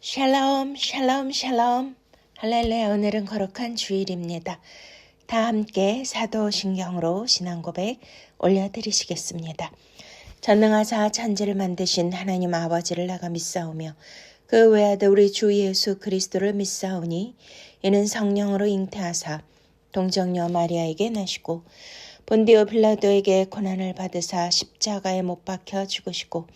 샬롬, 샬롬, 샬롬. 할렐루야, 오늘은 거룩한 주일입니다. 다 함께 사도신경으로 신앙고백 올려드리시겠습니다. 전능하사 천지를 만드신 하나님 아버지를 내가 믿사오며 그 외아들 우리 주 예수 그리스도를 믿사오니 이는 성령으로 잉태하사 동정녀 마리아에게 나시고 본디오 빌라도에게 고난을 받으사 십자가에 못 박혀 죽으시고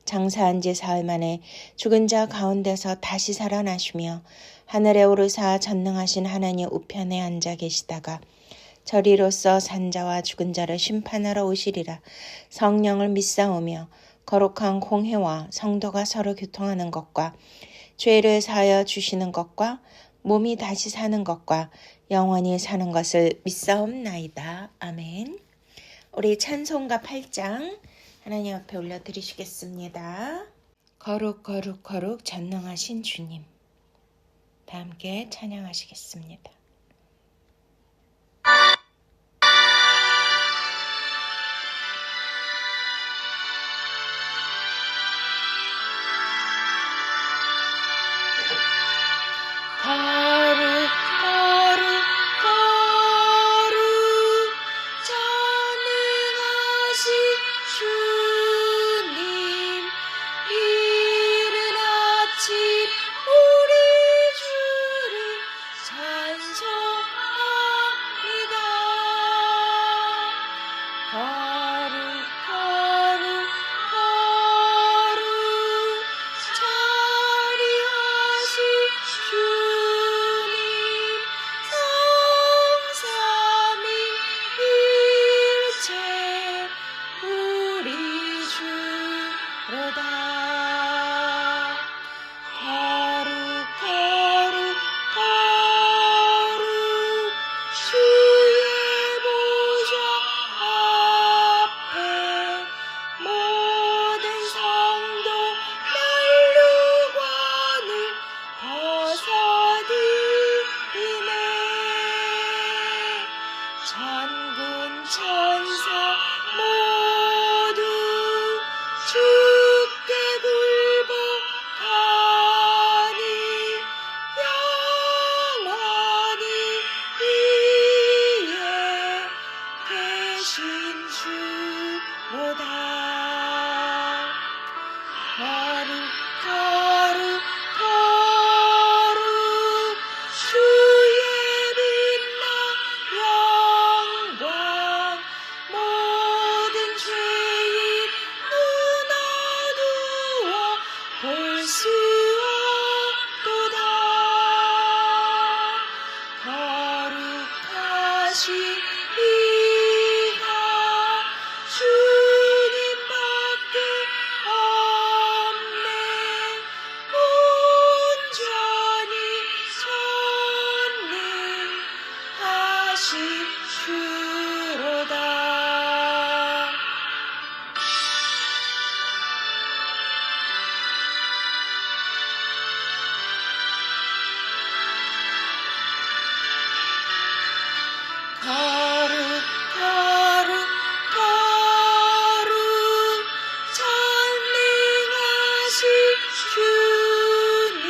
장사한 지 사흘 만에 죽은 자 가운데서 다시 살아나시며 하늘에 오르사 전능하신 하나님 우편에 앉아 계시다가 저리로서 산자와 죽은 자를 심판하러 오시리라. 성령을 믿사오며 거룩한 공회와 성도가 서로 교통하는 것과 죄를 사하여 주시는 것과 몸이 다시 사는 것과 영원히 사는 것을 믿사옵나이다. 아멘. 우리 찬송가 8장 하나님 앞에 올려드리시겠습니다. 거룩 거룩 거룩 전능하신 주님, 다 함께 찬양하시겠습니다. 거룩 거룩 거룩 전능하신 주님, 이른 아침 우리 주를 찬송합니다. 거룩 거룩 거룩 자리하신 주님, 성삼위일체 우리 주로다. 거룩 거룩 거룩 주의 보좌 앞에 모든 성도 멸류관을 벗어드리네. 천군 천사 모두 주께 굴복하니 영원히 위에 계신 주로다. 거룩 거룩 거룩 주의 빛나 영광 모든 죄인 눈 어두워 볼 수 없도다. 거룩하신 이가 주님밖에 없네. 온전히 전능하신 주로다. 거룩 거룩 거룩 전능하신 주님,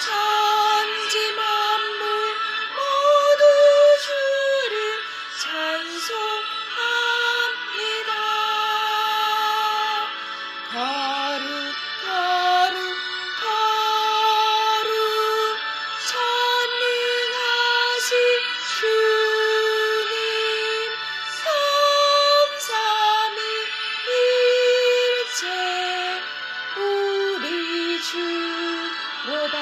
천지 만물 모두 주를 찬송합니다. 거룩 거룩 거룩 전능하신 주님, 성삼위일체 우리 주로다.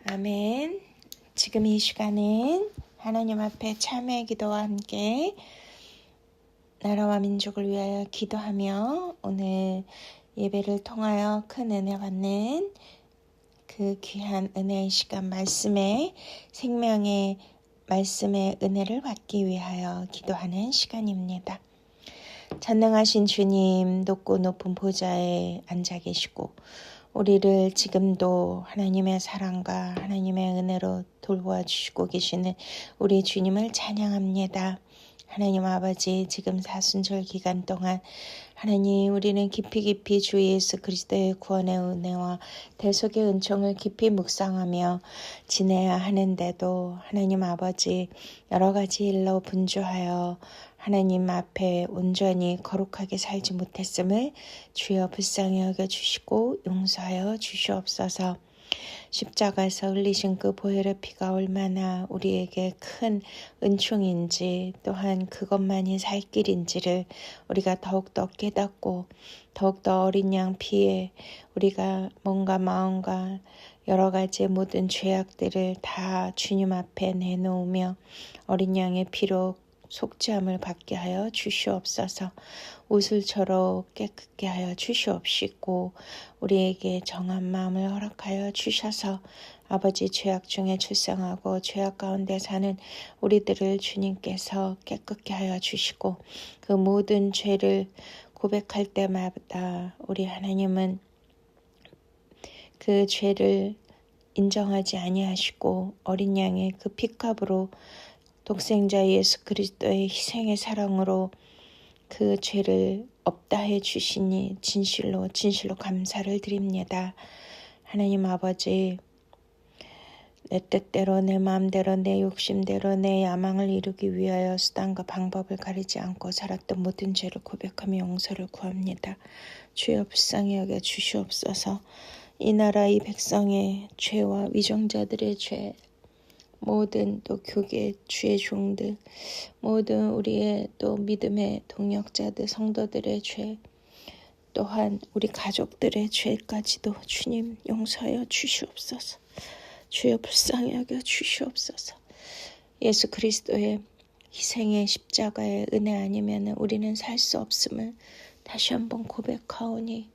아멘. 지금 이 시간은 하나님 앞에 참회의 기도와 함께 나라와 민족을 위하여 기도하며 오늘 예배를 통하여 큰 은혜 받는 그 귀한 은혜의 시간, 말씀의 생명의 말씀의 은혜를 받기 위하여 기도하는 시간입니다. 전능하신 주님, 높고 높은 보좌에 앉아 계시고 우리를 지금도 하나님의 사랑과 하나님의 은혜로 돌보아주시고 계시는 우리 주님을 찬양합니다. 하나님 아버지, 지금 사순절 기간 동안 하나님, 우리는 깊이 주 예수 그리스도의 구원의 은혜와 대속의 은총을 깊이 묵상하며 지내야 하는데도 하나님 아버지, 여러 가지 일로 분주하여 하나님 앞에 온전히 거룩하게 살지 못했음을 주여 불쌍히 여겨주시고 용서하여 주시옵소서. 십자가에서 흘리신 그 보혈의 피가 얼마나 우리에게 큰 은총인지, 또한 그것만이 살 길인지를 우리가 더욱더 깨닫고 더욱더 어린 양 피에 우리가 몸과 마음과 여러 가지 모든 죄악들을 다 주님 앞에 내놓으며 어린 양의 피로 속죄함을 받게 하여 주시옵소서. 우슬처럼 깨끗게 하여 주시옵시고 우리에게 정한 마음을 허락하여 주셔서 아버지, 죄악 중에 출생하고 죄악 가운데 사는 우리들을 주님께서 깨끗게 하여 주시고 그 모든 죄를 고백할 때마다 우리 하나님은 그 죄를 인정하지 아니하시고 어린 양의 그 피값으로 독생자 예수 그리스도의 희생의 사랑으로 그 죄를 없다 해 주시니 진실로 감사를 드립니다. 하나님 아버지, 내 뜻대로 내 마음대로 내 욕심대로 내 야망을 이루기 위하여 수단과 방법을 가리지 않고 살았던 모든 죄를 고백하며 용서를 구합니다. 주여 불쌍히 여겨 주시옵소서. 이 나라 이 백성의 죄와 위정자들의 죄, 모든 또 교계 주의 종들, 모든 우리의 또 믿음의 동역자들 성도들의 죄, 또한 우리 가족들의 죄까지도 주님 용서하여 주시옵소서. 주여 불쌍히 여겨 주시옵소서. 예수 그리스도의 희생의 십자가의 은혜 아니면 우리는 살 수 없음을 다시 한번 고백하오니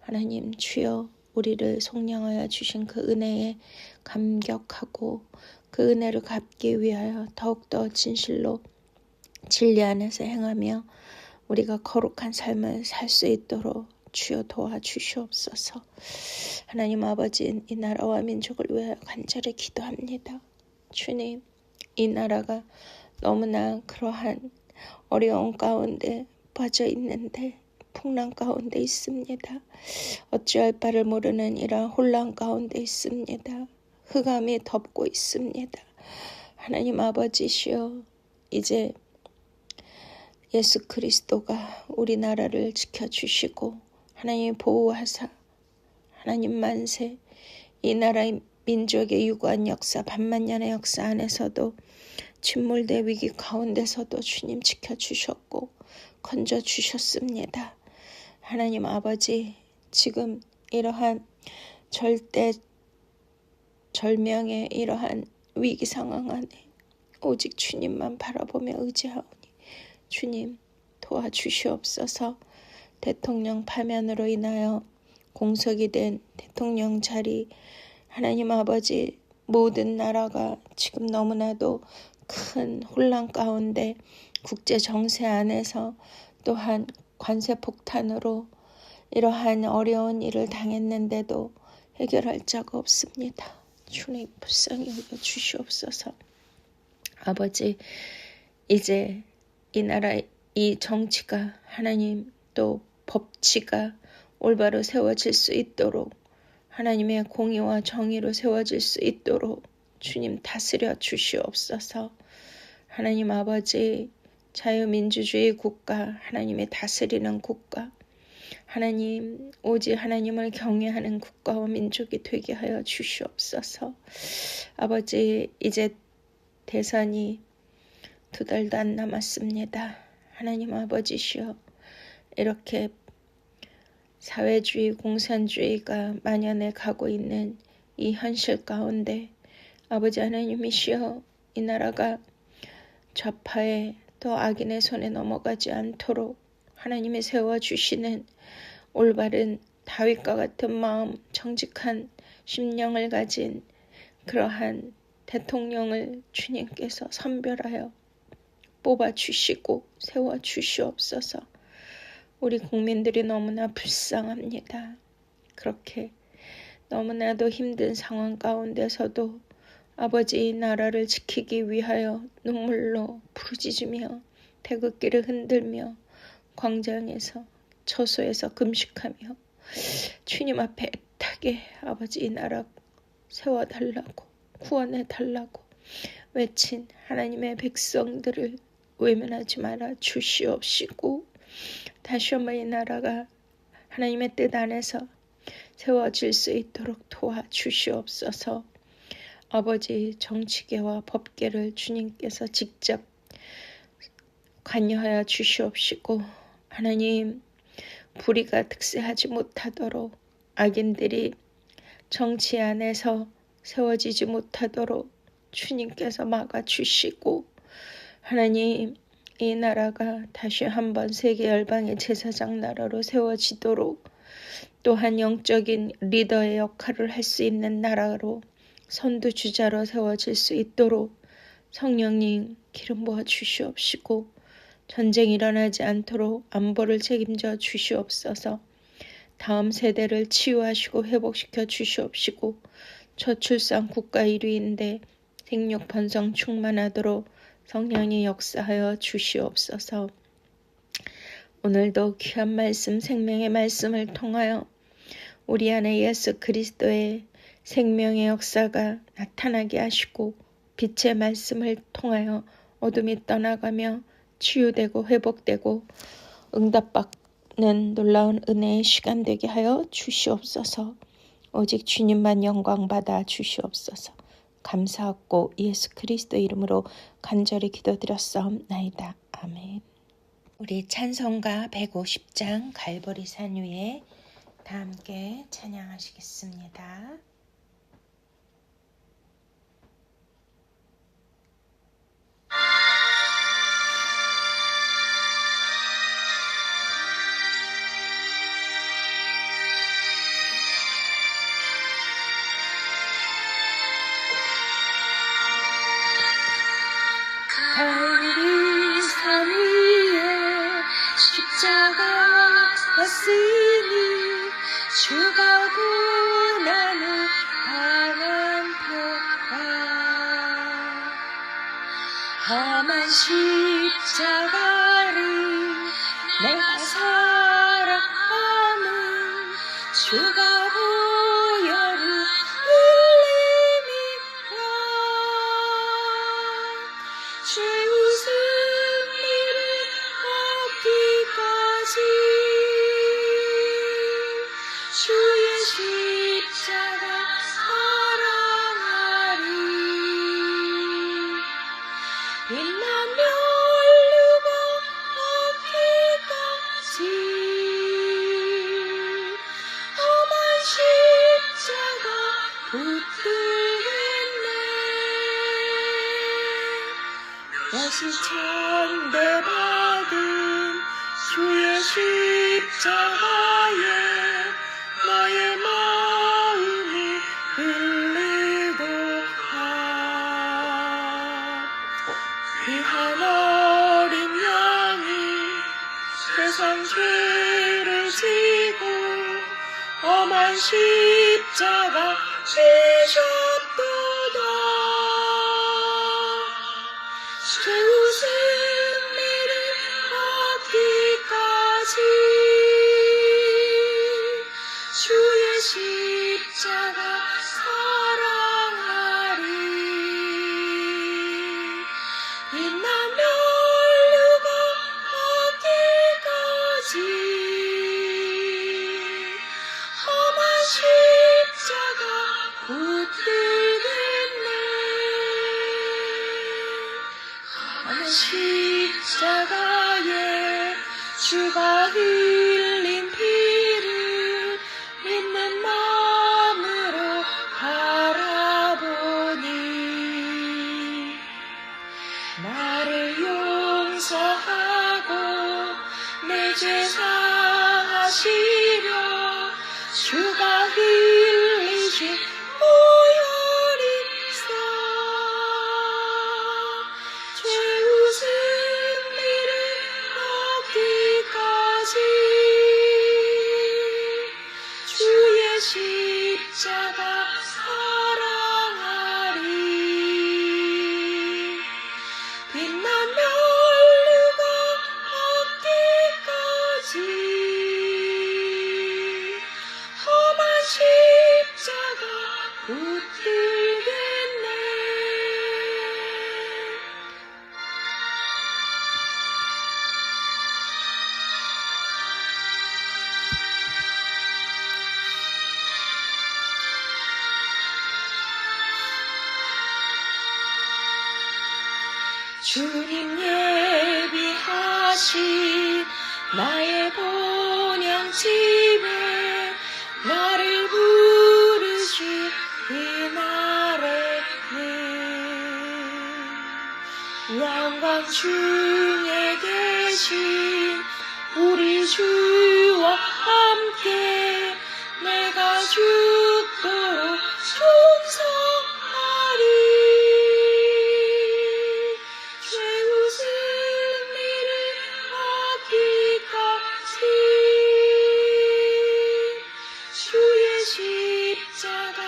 하나님 주여 우리를 속량하여 주신 그 은혜에 감격하고 그 은혜를 갚기 위하여 더욱더 진실로 진리 안에서 행하며 우리가 거룩한 삶을 살 수 있도록 주여 도와주시옵소서. 하나님 아버지, 이 나라와 민족을 위하여 간절히 기도합니다. 주님, 이 나라가 너무나 그러한 어려운 가운데 빠져 있는데 풍랑 가운데 있습니다. 어찌할 바를 모르는 이러한 혼란 가운데 있습니다. 흑암이 덮고 있습니다. 하나님 아버지시여, 이제 예수 그리스도가 우리나라를 지켜주시고 하나님 보호하사 하나님 만세, 이 나라의 민족의 유구한 역사 반만년의 역사 안에서도 침몰대 위기 가운데서도 주님 지켜주셨고 건져주셨습니다. 하나님 아버지, 지금 이러한 절명의 이러한 위기 상황 안에 오직 주님만 바라보며 의지하오니 주님 도와주시옵소서. 대통령 파면으로 인하여 공석이 된 대통령 자리, 하나님 아버지, 모든 나라가 지금 너무나도 큰 혼란 가운데 국제 정세 안에서 또한 관세 폭탄으로 이러한 어려운 일을 당했는데도 해결할 자가 없습니다. 주님 불쌍히 여겨 주시옵소서. 아버지, 이제 이 나라 이 정치가 하나님 또 법치가 올바로 세워질 수 있도록 하나님의 공의와 정의로 세워질 수 있도록 주님 다스려 주시옵소서. 하나님 아버지, 자유민주주의 국가, 하나님의 다스리는 국가, 하나님 오직 하나님을 경외하는 국가와 민족이 되게 하여 주시옵소서. 아버지, 이제 대선이 2달도 안 남았습니다. 하나님 아버지시여, 이렇게 사회주의, 공산주의가 만연해 가고 있는 이 현실 가운데 아버지 하나님이시여, 이 나라가 좌파의 또 악인의 손에 넘어가지 않도록 하나님이 세워주시는 올바른 다윗과 같은 마음, 정직한 심령을 가진 그러한 대통령을 주님께서 선별하여 뽑아주시고 세워주시옵소서. 우리 국민들이 너무나 불쌍합니다. 그렇게 너무나도 힘든 상황 가운데서도 아버지의 나라를 지키기 위하여 눈물로 부르짖으며 태극기를 흔들며 광장에서 처소에서 금식하며 주님 앞에 애타게 아버지의 나라 세워달라고 구원해달라고 외친 하나님의 백성들을 외면하지 말아 주시옵시고 다시 한번 이 나라가 하나님의 뜻 안에서 세워질 수 있도록 도와주시옵소서. 아버지 정치계와 법계를 주님께서 직접 관여하여 주시옵시고 하나님 불의가 득세하지 못하도록 악인들이 정치 안에서 세워지지 못하도록 주님께서 막아주시고 하나님 이 나라가 다시 한번 세계 열방의 제사장 나라로 세워지도록 또한 영적인 리더의 역할을 할 수 있는 나라로 선두주자로 세워질 수 있도록 성령님 기름 부어 주시옵시고 전쟁이 일어나지 않도록 안보를 책임져 주시옵소서. 다음 세대를 치유하시고 회복시켜 주시옵시고 저출산 국가 1위인데 생육 번성 충만하도록 성령이 역사하여 주시옵소서. 오늘도 귀한 말씀 생명의 말씀을 통하여 우리 안에 예수 그리스도의 생명의 역사가 나타나게 하시고 빛의 말씀을 통하여 어둠이 떠나가며 치유되고 회복되고 응답받는 놀라운 은혜의 시간 되게 하여 주시옵소서. 오직 주님만 영광받아 주시옵소서. 감사하고 예수 그리스도 이름으로 간절히 기도드렸사옵나이다. 아멘. 우리 찬송가 150장 갈보리산 위에 다 함께 찬양하시겠습니다. 갈보리산 위에 십자가 졌으니 죽어도 나는 강한 표가 험한 십자가를 내가 사랑함은 주가 보혈을 흘림이라 죄의 승리를 얻기까지 주의 십자가 사랑하리 빛나며 얼루가 얻기까지 험한 십자가 붙들겠네 몇십 천대 받은 주의 십자가에 나의 마음이 흘리도다 귀한 어린 양이 세상 죄를 지고 험한 십자가 지셨도다 죄의 승리를 얻기까지 주의 십자가 사랑하리 빛나며 얼루가 얻기까지 험한 십자가 붙들겠네 험한 십자가에 주가 흘린 피를 믿는 마음으로 바라보니 나를 용서하고 내 죄 사하시려 주가 흘리신 보혈이 있어 죄의 승리를 얻기까지 주의 십자가 주님 예비하신 나의 본향집에 나를 부르신 그날에는 영광 중에 계신 우리 주와 함께 내가 죽도록 충성하리. 최후 승리를 얻기까지 주의 십자가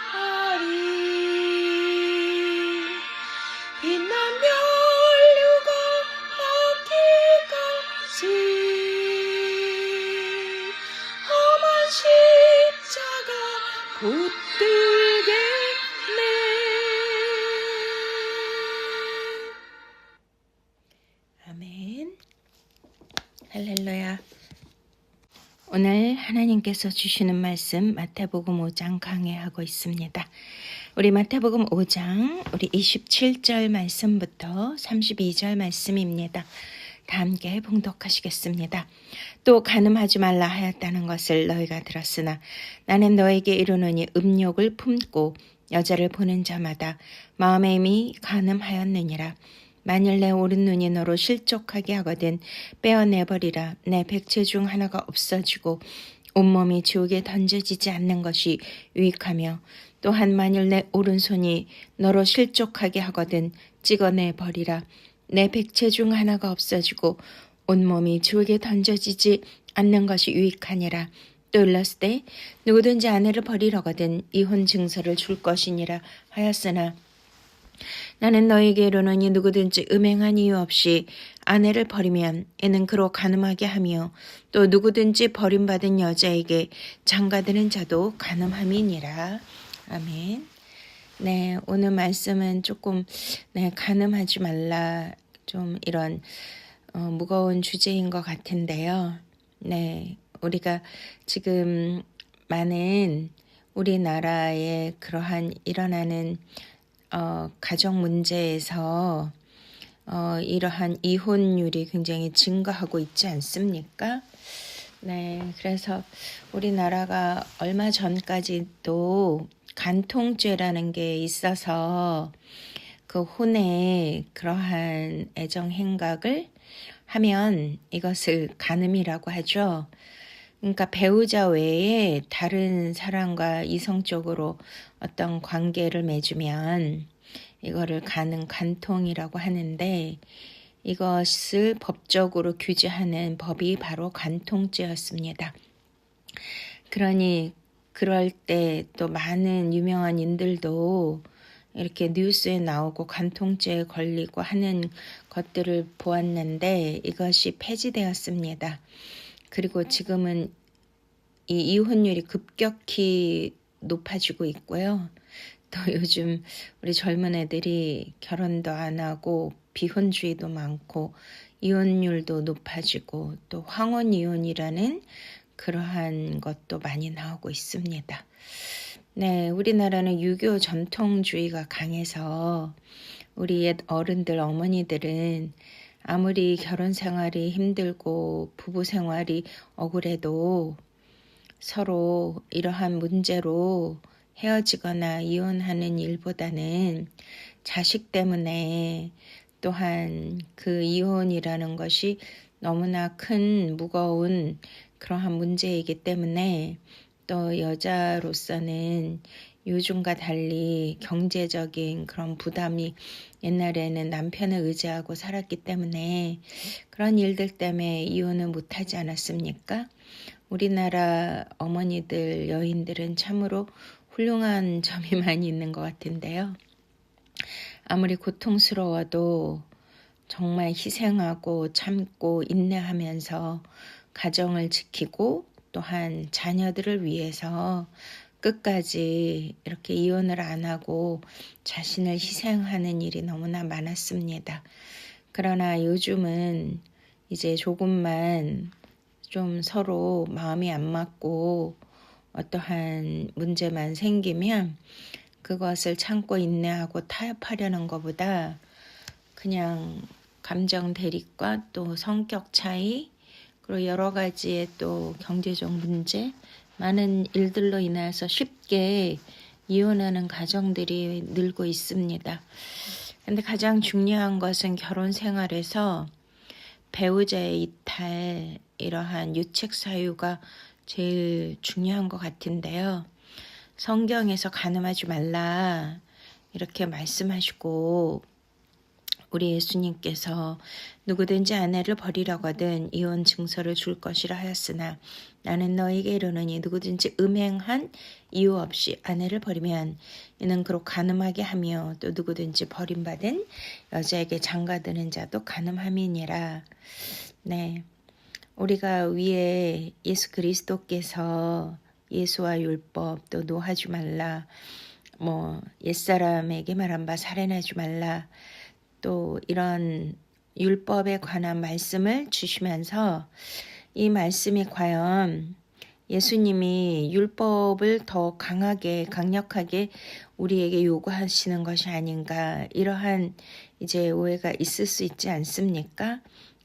사랑하리. 빛난 면류관 받기까지 험한 십자가 붙들겠네. 아멘. 할렐루야. 오늘 하나님께서 주시는 말씀 마태복음 5장 강해하고 있습니다. 우리 마태복음 5장 우리 27절 말씀부터 32절 말씀입니다. 다 함께 봉독하시겠습니다. 또 간음하지 말라 하였다는 것을 너희가 들었으나 나는 너에게 이르노니 음욕을 품고 여자를 보는 자마다 마음에 이미 간음하였느니라. 만일 내 오른눈이 너로 실족하게 하거든 빼어내버리라. 내 백체 중 하나가 없어지고 온몸이 지옥에 던져지지 않는 것이 유익하며 또한 만일 내 오른손이 너로 실족하게 하거든 찍어내버리라. 내 백체 중 하나가 없어지고 온몸이 지옥에 던져지지 않는 것이 유익하니라. 또 일렀을 때 누구든지 아내를 버리려거든 이혼 증서를 줄 것이니라 하였으나 나는 너에게 이르노니 누구든지 음행한 이유 없이 아내를 버리면 이는 그로 간음하게 하며 또 누구든지 버림받은 여자에게 장가드는 자도 간음함이니라. 아멘. 네, 오늘 말씀은 조금 간음하지 말라 좀 이런 무거운 주제인 것 같은데요. 네, 우리가 지금 많은 우리나라에 그러한 일어나는 가정 문제에서 이러한 이혼율이 굉장히 증가하고 있지 않습니까? 네, 그래서 우리나라가 얼마 전까지도 간통죄라는 게 있어서 그 혼에 그러한 애정 행각을 하면 이것을 간음이라고 하죠. 그러니까 배우자 외에 다른 사람과 이성적으로 어떤 관계를 맺으면 이거를 간통이라고 하는데 이것을 법적으로 규제하는 법이 바로 간통죄였습니다. 그러니 그럴 때 또 많은 유명한 인들도 이렇게 뉴스에 나오고 간통죄에 걸리고 하는 것들을 보았는데 이것이 폐지되었습니다. 그리고 지금은 이 이혼율이 급격히 높아지고 있고요. 또 요즘 우리 젊은 애들이 결혼도 안 하고 비혼주의도 많고 이혼율도 높아지고 또 황혼이혼이라는 그러한 것도 많이 나오고 있습니다. 네, 우리나라는 유교 전통주의가 강해서 우리 옛 어른들, 어머니들은 아무리 결혼 생활이 힘들고 부부 생활이 억울해도 서로 이러한 문제로 헤어지거나 이혼하는 일보다는 자식 때문에 또한 그 이혼이라는 것이 너무나 큰 무거운 그러한 문제이기 때문에 또 여자로서는 요즘과 달리 경제적인 그런 부담이 옛날에는 남편을 의지하고 살았기 때문에 그런 일들 때문에 이혼을 못하지 않았습니까? 우리나라 어머니들, 여인들은 참으로 훌륭한 점이 많이 있는 것 같은데요. 아무리 고통스러워도 정말 희생하고 참고 인내하면서 가정을 지키고 또한 자녀들을 위해서 끝까지 이렇게 이혼을 안 하고 자신을 희생하는 일이 너무나 많았습니다. 그러나 요즘은 이제 조금만 좀 서로 마음이 안 맞고 어떠한 문제만 생기면 그것을 참고 인내하고 타협하려는 것보다 그냥 감정 대립과 또 성격 차이, 그리고 여러 가지의 또 경제적 문제, 많은 일들로 인해서 쉽게 이혼하는 가정들이 늘고 있습니다. 근데 가장 중요한 것은 결혼 생활에서 배우자의 이탈, 이러한 유책 사유가 제일 중요한 것 같은데요. 성경에서 간음하지 말라 이렇게 말씀하시고, 우리 예수님께서 누구든지 아내를 버리려거든 이혼 증서를 줄 것이라 하였으나 나는 너에게 이르노니 누구든지 음행한 이유 없이 아내를 버리면 이는 그로 간음하게 하며 또 누구든지 버림받은 여자에게 장가드는 자도 간음함이니라. 네, 우리가 위에 예수 그리스도께서 예수와 율법, 또 노하지 말라, 옛사람에게 말한 바 살인하지 말라, 또 이런 율법에 관한 말씀을 주시면서 이 말씀이 과연 예수님이 율법을 더 강력하게 우리에게 요구하시는 것이 아닌가, 이러한 이제 오해가 있을 수 있지 않습니까?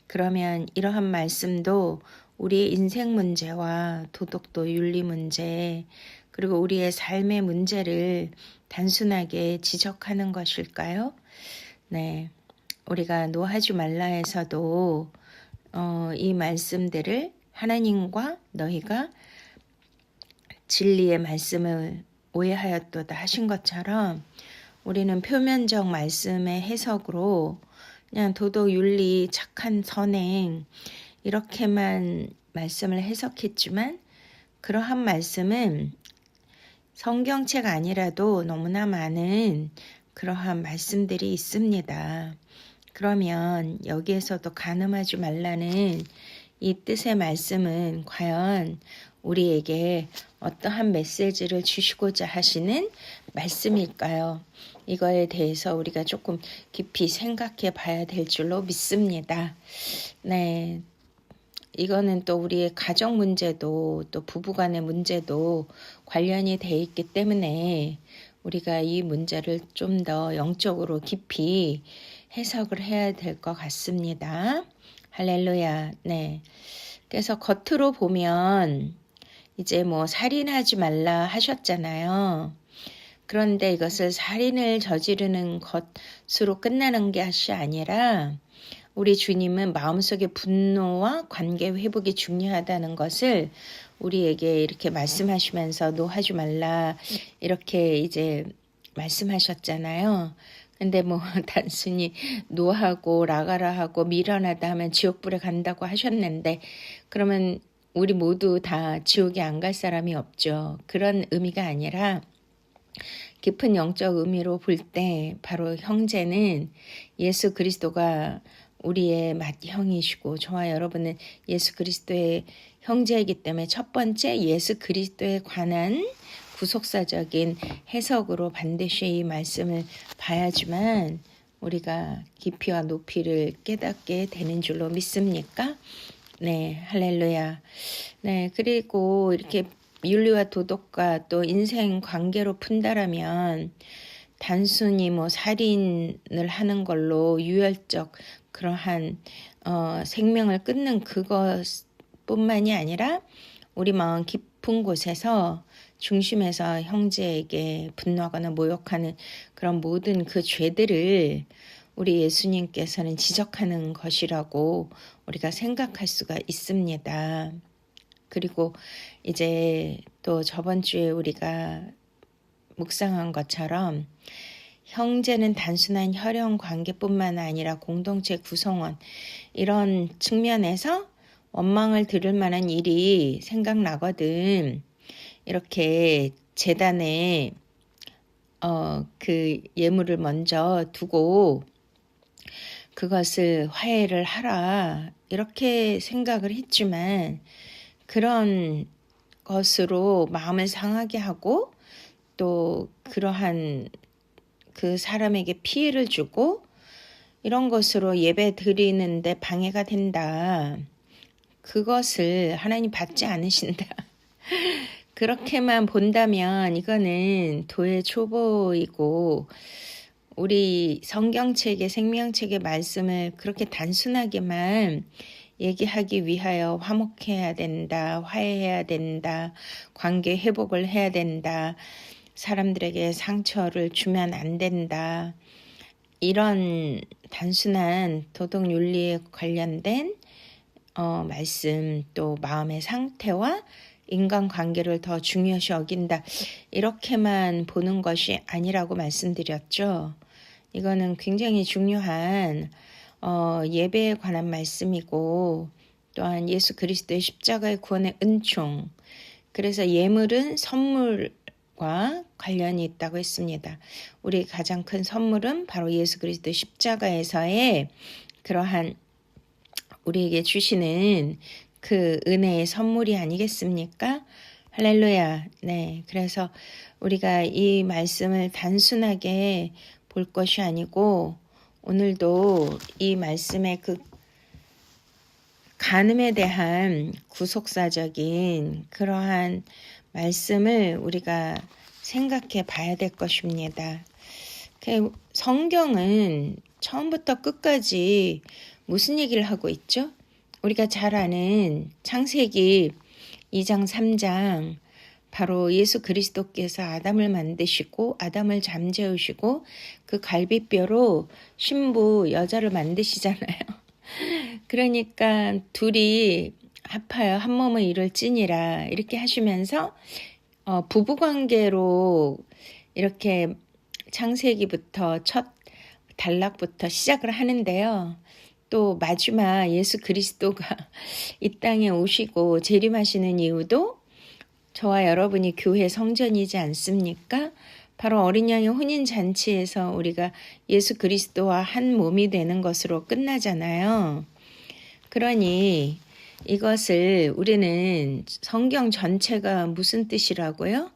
그러면 이러한 말씀도 우리의 인생 문제와 도덕도 윤리 문제, 그리고 우리의 삶의 문제를 단순하게 지적하는 것일까요? 네, 우리가 노하지 말라에서도 이 말씀들을 하나님과 너희가 진리의 말씀을 오해하였도다 하신 것처럼 우리는 표면적 말씀의 해석으로 그냥 도덕, 윤리, 착한 선행 이렇게만 말씀을 해석했지만, 그러한 말씀은 성경책 아니라도 너무나 많은 그러한 말씀들이 있습니다. 그러면 여기에서도 간음하지 말라는 이 뜻의 말씀은 과연 우리에게 어떠한 메시지를 주시고자 하시는 말씀일까요? 이거에 대해서 우리가 조금 깊이 생각해 봐야 될 줄로 믿습니다. 네, 이거는 또 우리의 가정 문제도 또 부부간의 문제도 관련이 돼 있기 때문에 우리가 이 문제를 좀 더 영적으로 깊이 해석을 해야 될 것 같습니다. 할렐루야. 네. 그래서 겉으로 보면 이제 살인하지 말라 하셨잖아요. 그런데 이것을 살인을 저지르는 것으로 끝나는 것이 아니라 우리 주님은 마음속의 분노와 관계 회복이 중요하다는 것을 우리에게 이렇게 말씀하시면서 노하지 말라 이렇게 이제 말씀하셨잖아요. 근데 단순히 노하고 라가라 하고 미련하다 하면 지옥불에 간다고 하셨는데, 그러면 우리 모두 다 지옥에 안 갈 사람이 없죠. 그런 의미가 아니라 깊은 영적 의미로 볼 때 바로 형제는 예수 그리스도가 우리의 맏형이시고 저와 여러분은 예수 그리스도의 형제이기 때문에 첫 번째 예수 그리스도에 관한 구속사적인 해석으로 반드시 이 말씀을 봐야지만 우리가 깊이와 높이를 깨닫게 되는 줄로 믿습니까? 네, 할렐루야. 네, 그리고 이렇게 윤리와 도덕과 또 인생 관계로 푼다라면 단순히 살인을 하는 걸로 유혈적 그러한 생명을 끊는 그것뿐만이 아니라 우리 마음 깊은 곳에서 중심에서 형제에게 분노하거나 모욕하는 그런 모든 그 죄들을 우리 예수님께서는 지적하는 것이라고 우리가 생각할 수가 있습니다. 그리고 이제 또 저번 주에 우리가 묵상한 것처럼 형제는 단순한 혈연 관계뿐만 아니라 공동체 구성원, 이런 측면에서 원망을 들을 만한 일이 생각나거든. 이렇게 제단에 그 예물을 먼저 두고 그것을 화해를 하라 이렇게 생각을 했지만, 그런 것으로 마음을 상하게 하고 또 그러한 그 사람에게 피해를 주고 이런 것으로 예배 드리는데 방해가 된다. 그것을 하나님 받지 않으신다. 그렇게만 본다면 이거는 도의 초보이고 우리 성경책의 생명책의 말씀을 그렇게 단순하게만 얘기하기 위하여 화목해야 된다, 화해해야 된다, 관계 회복을 해야 된다, 사람들에게 상처를 주면 안 된다. 이런 단순한 도덕 윤리에 관련된 말씀, 또 마음의 상태와 인간관계를 더 중요시 여긴다. 이렇게만 보는 것이 아니라고 말씀드렸죠. 이거는 굉장히 중요한 예배에 관한 말씀이고 또한 예수 그리스도의 십자가의 구원의 은총. 그래서 예물은 선물과 관련이 있다고 했습니다. 우리 가장 큰 선물은 바로 예수 그리스도 십자가에서의 그러한 우리에게 주시는 그 은혜의 선물이 아니겠습니까? 할렐루야. 네. 그래서 우리가 이 말씀을 단순하게 볼 것이 아니고 오늘도 이 말씀의 그 간음에 대한 구속사적인 그러한 말씀을 우리가 생각해 봐야 될 것입니다. 성경은 처음부터 끝까지 무슨 얘기를 하고 있죠? 우리가 잘 아는 창세기 2장 3장 바로 예수 그리스도께서 아담을 만드시고 아담을 잠재우시고 그 갈비뼈로 신부 여자를 만드시잖아요. 그러니까 둘이 합하여 한 몸을 이룰지니라 이렇게 하시면서 부부관계로 이렇게 창세기부터 첫 단락부터 시작을 하는데요. 또 마지막 예수 그리스도가 이 땅에 오시고 재림하시는 이유도 저와 여러분이 교회 성전이지 않습니까? 바로 어린 양의 혼인잔치에서 우리가 예수 그리스도와 한 몸이 되는 것으로 끝나잖아요. 그러니 이것을 우리는 성경 전체가 무슨 뜻이라고요?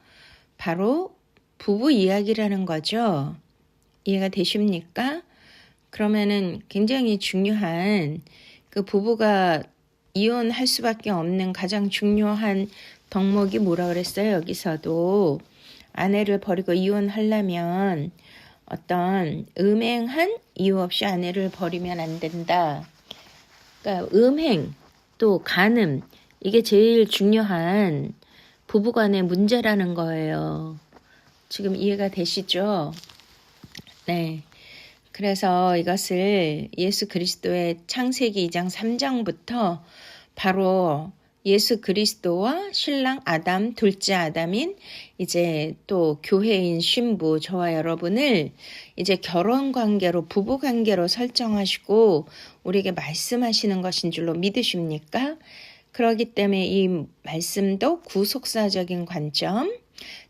바로 부부 이야기라는 거죠. 이해가 되십니까? 그러면은 굉장히 중요한 그 부부가 이혼할 수밖에 없는 가장 중요한 덕목이 뭐라 그랬어요? 여기서도 아내를 버리고 이혼하려면 어떤 음행한 이유 없이 아내를 버리면 안 된다. 그러니까 음행 또 간음 이게 제일 중요한 부부간의 문제라는 거예요. 지금 이해가 되시죠? 네. 그래서 이것을 예수 그리스도의 창세기 2장 3장부터 바로 예수 그리스도와 신랑 아담, 둘째 아담인 이제 또 교회인 신부 저와 여러분을 이제 결혼 관계로 부부 관계로 설정하시고 우리에게 말씀하시는 것인 줄로 믿으십니까? 그렇기 때문에 이 말씀도 구속사적인 관점,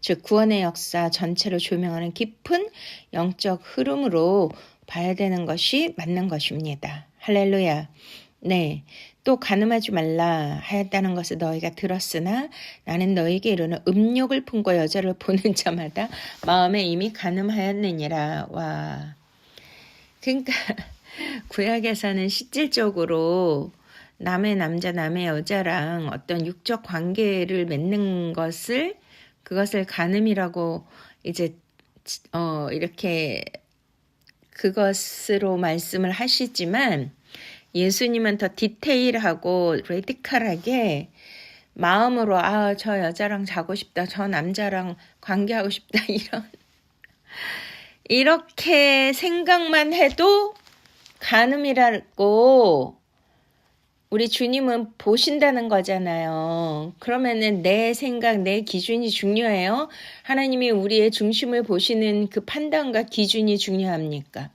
즉 구원의 역사 전체를 조명하는 깊은 영적 흐름으로 봐야 되는 것이 맞는 것입니다. 할렐루야. 네. 또 간음하지 말라 하였다는 것을 너희가 들었으나 나는 너희에게 이르는 음욕을 품고 여자를 보는 자마다 마음에 이미 간음하였느니라. 와. 그러니까 구약에서는 실질적으로 남의 남자 남의 여자랑 어떤 육적 관계를 맺는 것을 그것을 간음이라고 이제 이렇게 그것으로 말씀을 하시지만 예수님은 더 디테일하고 레디컬하게 마음으로 저 여자랑 자고 싶다, 저 남자랑 관계하고 싶다 이렇게 생각만 해도 간음이라고 우리 주님은 보신다는 거잖아요. 그러면은 내 생각, 내 기준이 중요해요? 하나님이 우리의 중심을 보시는 그 판단과 기준이 중요합니까?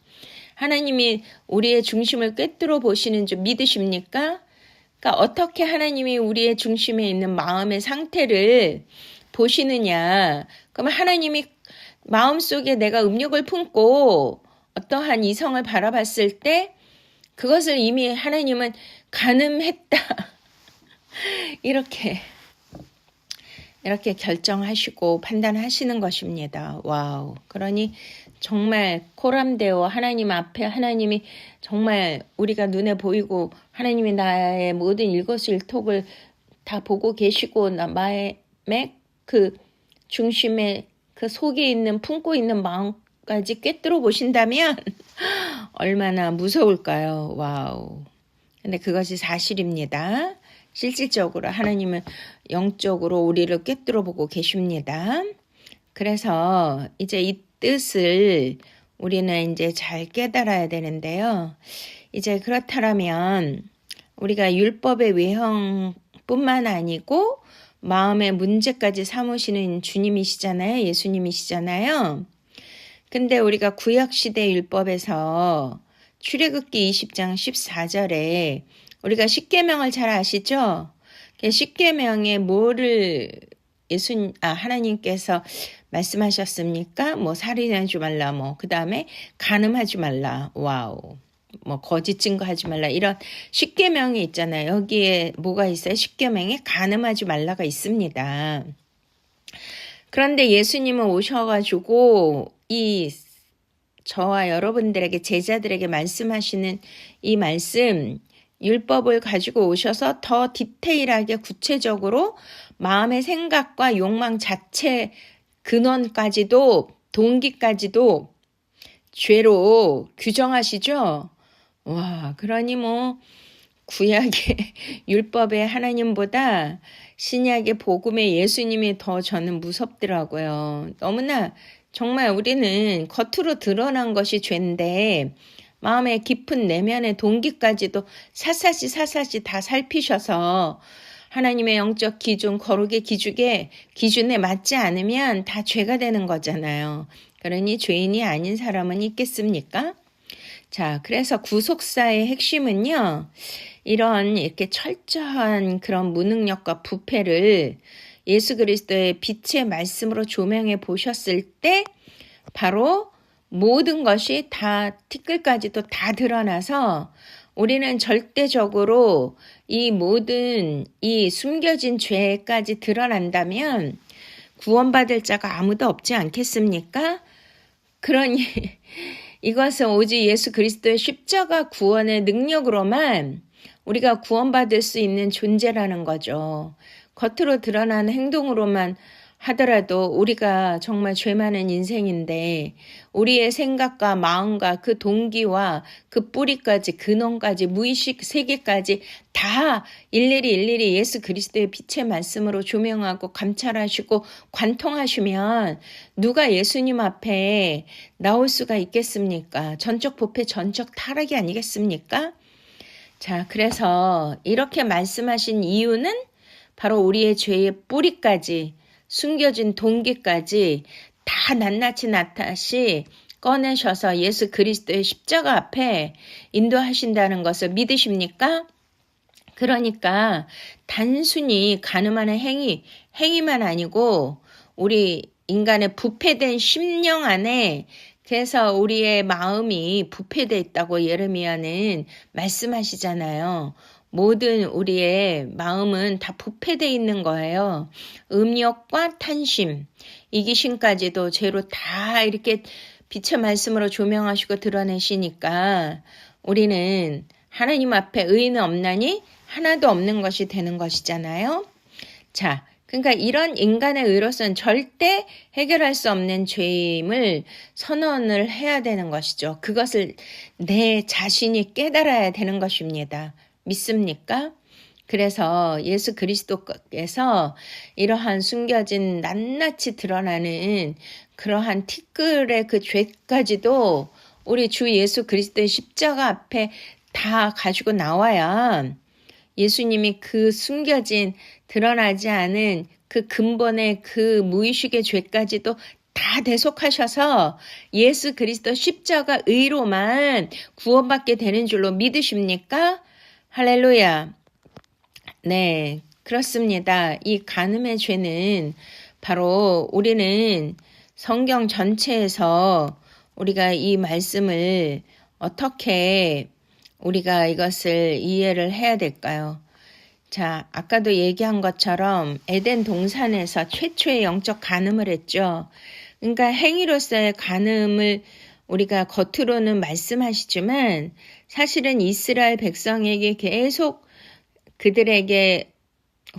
하나님이 우리의 중심을 꿰뚫어 보시는 줄 믿으십니까? 그러니까 어떻게 하나님이 우리의 중심에 있는 마음의 상태를 보시느냐. 그러면 하나님이 마음속에 내가 음욕을 품고 어떠한 이성을 바라봤을 때 그것을 이미 하나님은 간음했다. 이렇게 결정하시고 판단하시는 것입니다. 와우. 그러니 정말 코람데오 하나님 앞에 하나님이 정말 우리가 눈에 보이고 하나님이 나의 모든 일거수일투족을 다 보고 계시고 마음에 그 중심에 그 속에 있는 품고 있는 마음까지 꿰뚫어 보신다면 얼마나 무서울까요? 와우. 근데 그것이 사실입니다. 실질적으로 하나님은 영적으로 우리를 꿰뚫어 보고 계십니다. 그래서 이제 이 뜻을 우리는 이제 잘 깨달아야 되는데요. 이제 그렇다면 우리가 율법의 외형뿐만 아니고 마음의 문제까지 삼으시는 주님이시잖아요. 예수님이시잖아요. 근데 우리가 구약시대 율법에서 출애굽기 20장 14절에 우리가 십계명을 잘 아시죠? 십계명에 뭐를 하나님께서 말씀하셨습니까? 뭐 살인하지 말라, 뭐 그 다음에 간음하지 말라, 와우, 뭐 거짓 증거하지 말라, 이런 십계명이 있잖아요. 여기에 뭐가 있어요? 십계명에 간음하지 말라가 있습니다. 그런데 예수님은 오셔가지고 저와 여러분들에게, 제자들에게 말씀하시는 이 말씀, 율법을 가지고 오셔서 더 디테일하게 구체적으로 마음의 생각과 욕망 자체 근원까지도, 동기까지도 죄로 규정하시죠. 와, 그러니 뭐 구약의 율법의 하나님보다 신약의 복음의 예수님이 더 저는 무섭더라고요. 너무나 정말 우리는 겉으로 드러난 것이 죄인데 마음의 깊은 내면의 동기까지도 사사시 다 살피셔서 하나님의 영적 기준, 거룩의 기준에 맞지 않으면 다 죄가 되는 거잖아요. 그러니 죄인이 아닌 사람은 있겠습니까? 자, 그래서 구속사의 핵심은요, 이렇게 철저한 그런 무능력과 부패를 예수 그리스도의 빛의 말씀으로 조명해 보셨을 때 바로 모든 것이 다 티끌까지도 다 드러나서 우리는 절대적으로 이 모든 이 숨겨진 죄까지 드러난다면 구원받을 자가 아무도 없지 않겠습니까? 그러니 이것은 오직 예수 그리스도의 십자가 구원의 능력으로만 우리가 구원받을 수 있는 존재라는 거죠. 겉으로 드러나는 행동으로만 하더라도 우리가 정말 죄 많은 인생인데 우리의 생각과 마음과 그 동기와 그 뿌리까지, 근원까지, 무의식 세계까지 다 일일이 예수 그리스도의 빛의 말씀으로 조명하고 감찰하시고 관통하시면 누가 예수님 앞에 나올 수가 있겠습니까? 전적 부패, 전적 타락이 아니겠습니까? 자, 그래서 이렇게 말씀하신 이유는 바로 우리의 죄의 뿌리까지, 숨겨진 동기까지 다 낱낱이 꺼내셔서 예수 그리스도의 십자가 앞에 인도하신다는 것을 믿으십니까? 그러니까 단순히 간음하는 행위만 아니고 우리 인간의 부패된 심령 안에, 그래서 우리의 마음이 부패되어 있다고 예레미야는 말씀하시잖아요. 모든 우리의 마음은 다 부패되어 있는 거예요. 음욕과 탄심, 이기심까지도 죄로 다 이렇게 빛의 말씀으로 조명하시고 드러내시니까 우리는 하나님 앞에 의인은 없나니 하나도 없는 것이 되는 것이잖아요. 자, 그러니까 이런 인간의 의로서는 절대 해결할 수 없는 죄임을 선언을 해야 되는 것이죠. 그것을 내 자신이 깨달아야 되는 것입니다. 믿습니까? 그래서 예수 그리스도께서 이러한 숨겨진 낱낱이 드러나는 그러한 티끌의 그 죄까지도 우리 주 예수 그리스도의 십자가 앞에 다 가지고 나와야 예수님이 그 숨겨진 드러나지 않은 그 근본의 그 무의식의 죄까지도 다 대속하셔서 예수 그리스도 십자가 의로만 구원받게 되는 줄로 믿으십니까? 할렐루야. 네, 그렇습니다. 이 간음의 죄는 바로 우리는 성경 전체에서 우리가 이 말씀을 어떻게 우리가 이것을 이해를 해야 될까요? 자, 아까도 얘기한 것처럼 에덴 동산에서 최초의 영적 간음을 했죠. 그러니까 행위로서의 간음을 우리가 겉으로는 말씀하시지만 사실은 이스라엘 백성에게 계속 그들에게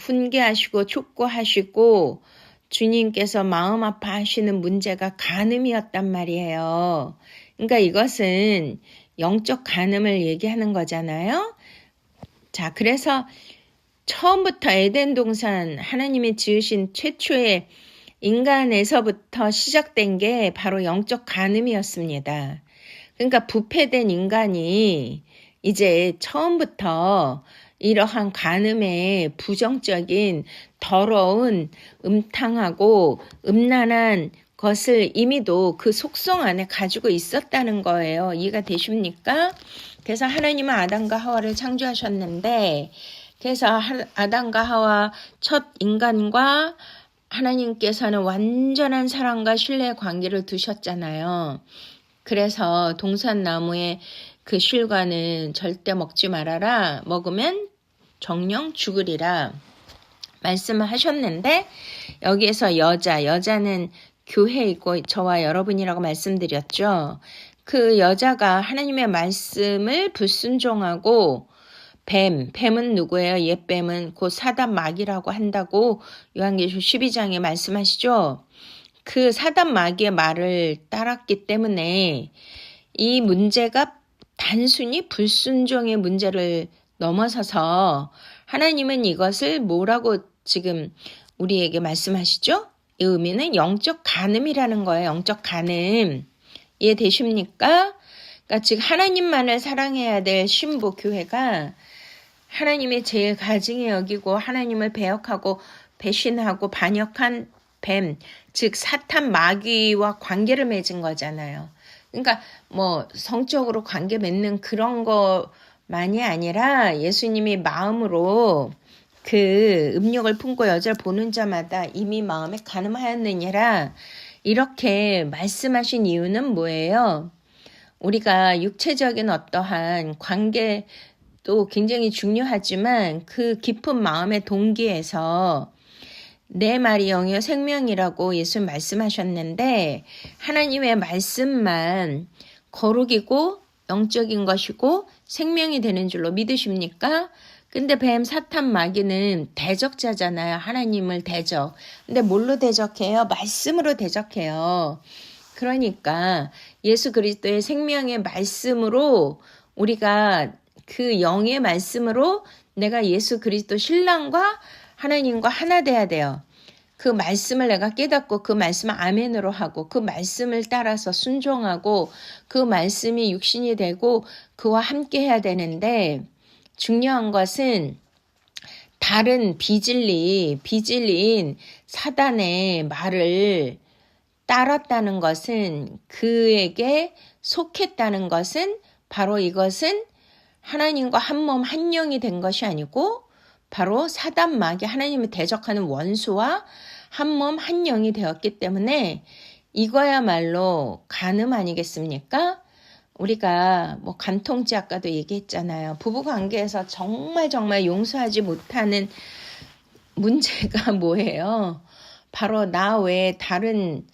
훈계하시고 촉구하시고 주님께서 마음 아파하시는 문제가 간음이었단 말이에요. 그러니까 이것은 영적 간음을 얘기하는 거잖아요. 자, 그래서 처음부터 에덴 동산 하나님이 지으신 최초의 인간에서부터 시작된 게 바로 영적 간음이었습니다. 그러니까 부패된 인간이 이제 처음부터 이러한 간음의 부정적인 더러운 음탕하고 음란한 것을 이미도 그 속성 안에 가지고 있었다는 거예요. 이해가 되십니까? 그래서 하나님은 아담과 하와를 창조하셨는데, 그래서 아담과 하와 첫 인간과 하나님께서는 완전한 사랑과 신뢰의 관계를 두셨잖아요. 그래서 동산나무의 그 실과는 절대 먹지 말아라. 먹으면 정령 죽으리라 말씀을 하셨는데, 여기에서 여자는 교회이고 저와 여러분이라고 말씀드렸죠. 그 여자가 하나님의 말씀을 불순종하고 뱀은 누구예요? 옛뱀은 곧 사단 마귀라고 한다고 요한계시록 12장에 말씀하시죠. 그 사단 마귀의 말을 따랐기 때문에 이 문제가 단순히 불순종의 문제를 넘어서서 하나님은 이것을 뭐라고 지금 우리에게 말씀하시죠? 이 의미는 영적 간음이라는 거예요. 영적 간음. 이해되십니까? 그러니까 즉 하나님만을 사랑해야 될 신부 교회가 하나님의 제일 가증히 여기고 하나님을 배역하고 배신하고 반역한 뱀, 즉 사탄 마귀와 관계를 맺은 거잖아요. 그러니까 뭐 성적으로 관계 맺는 그런 거만이 아니라 예수님이 마음으로 그 음욕을 품고 여자를 보는 자마다 이미 마음에 간음하였느니라 이렇게 말씀하신 이유는 뭐예요? 우리가 육체적인 어떠한 관계도 굉장히 중요하지만 그 깊은 마음의 동기에서 내 말이 영이요 생명이라고 예수 말씀하셨는데 하나님의 말씀만 거룩이고 영적인 것이고 생명이 되는 줄로 믿으십니까? 근데 뱀 사탄 마귀는 대적자잖아요. 하나님을 대적. 근데 뭘로 대적해요? 말씀으로 대적해요. 그러니까 예수 그리스도의 생명의 말씀으로 우리가 그 영의 말씀으로 내가 예수 그리스도 신랑과 하나님과 하나 돼야 돼요. 그 말씀을 내가 깨닫고 그 말씀을 아멘으로 하고 그 말씀을 따라서 순종하고 그 말씀이 육신이 되고 그와 함께 해야 되는데 중요한 것은 다른 비질린 사단의 말을 따랐다는 것은 그에게 속했다는 것은 바로 이것은 하나님과 한 몸 한 영이 된 것이 아니고 바로 사단 마귀 하나님을 대적하는 원수와 한 몸 한 영이 되었기 때문에 이거야말로 간음 아니겠습니까? 우리가 뭐 간통죄 아까도 얘기했잖아요. 부부관계에서 정말 용서하지 못하는 문제가 뭐예요? 바로 나 외에 다른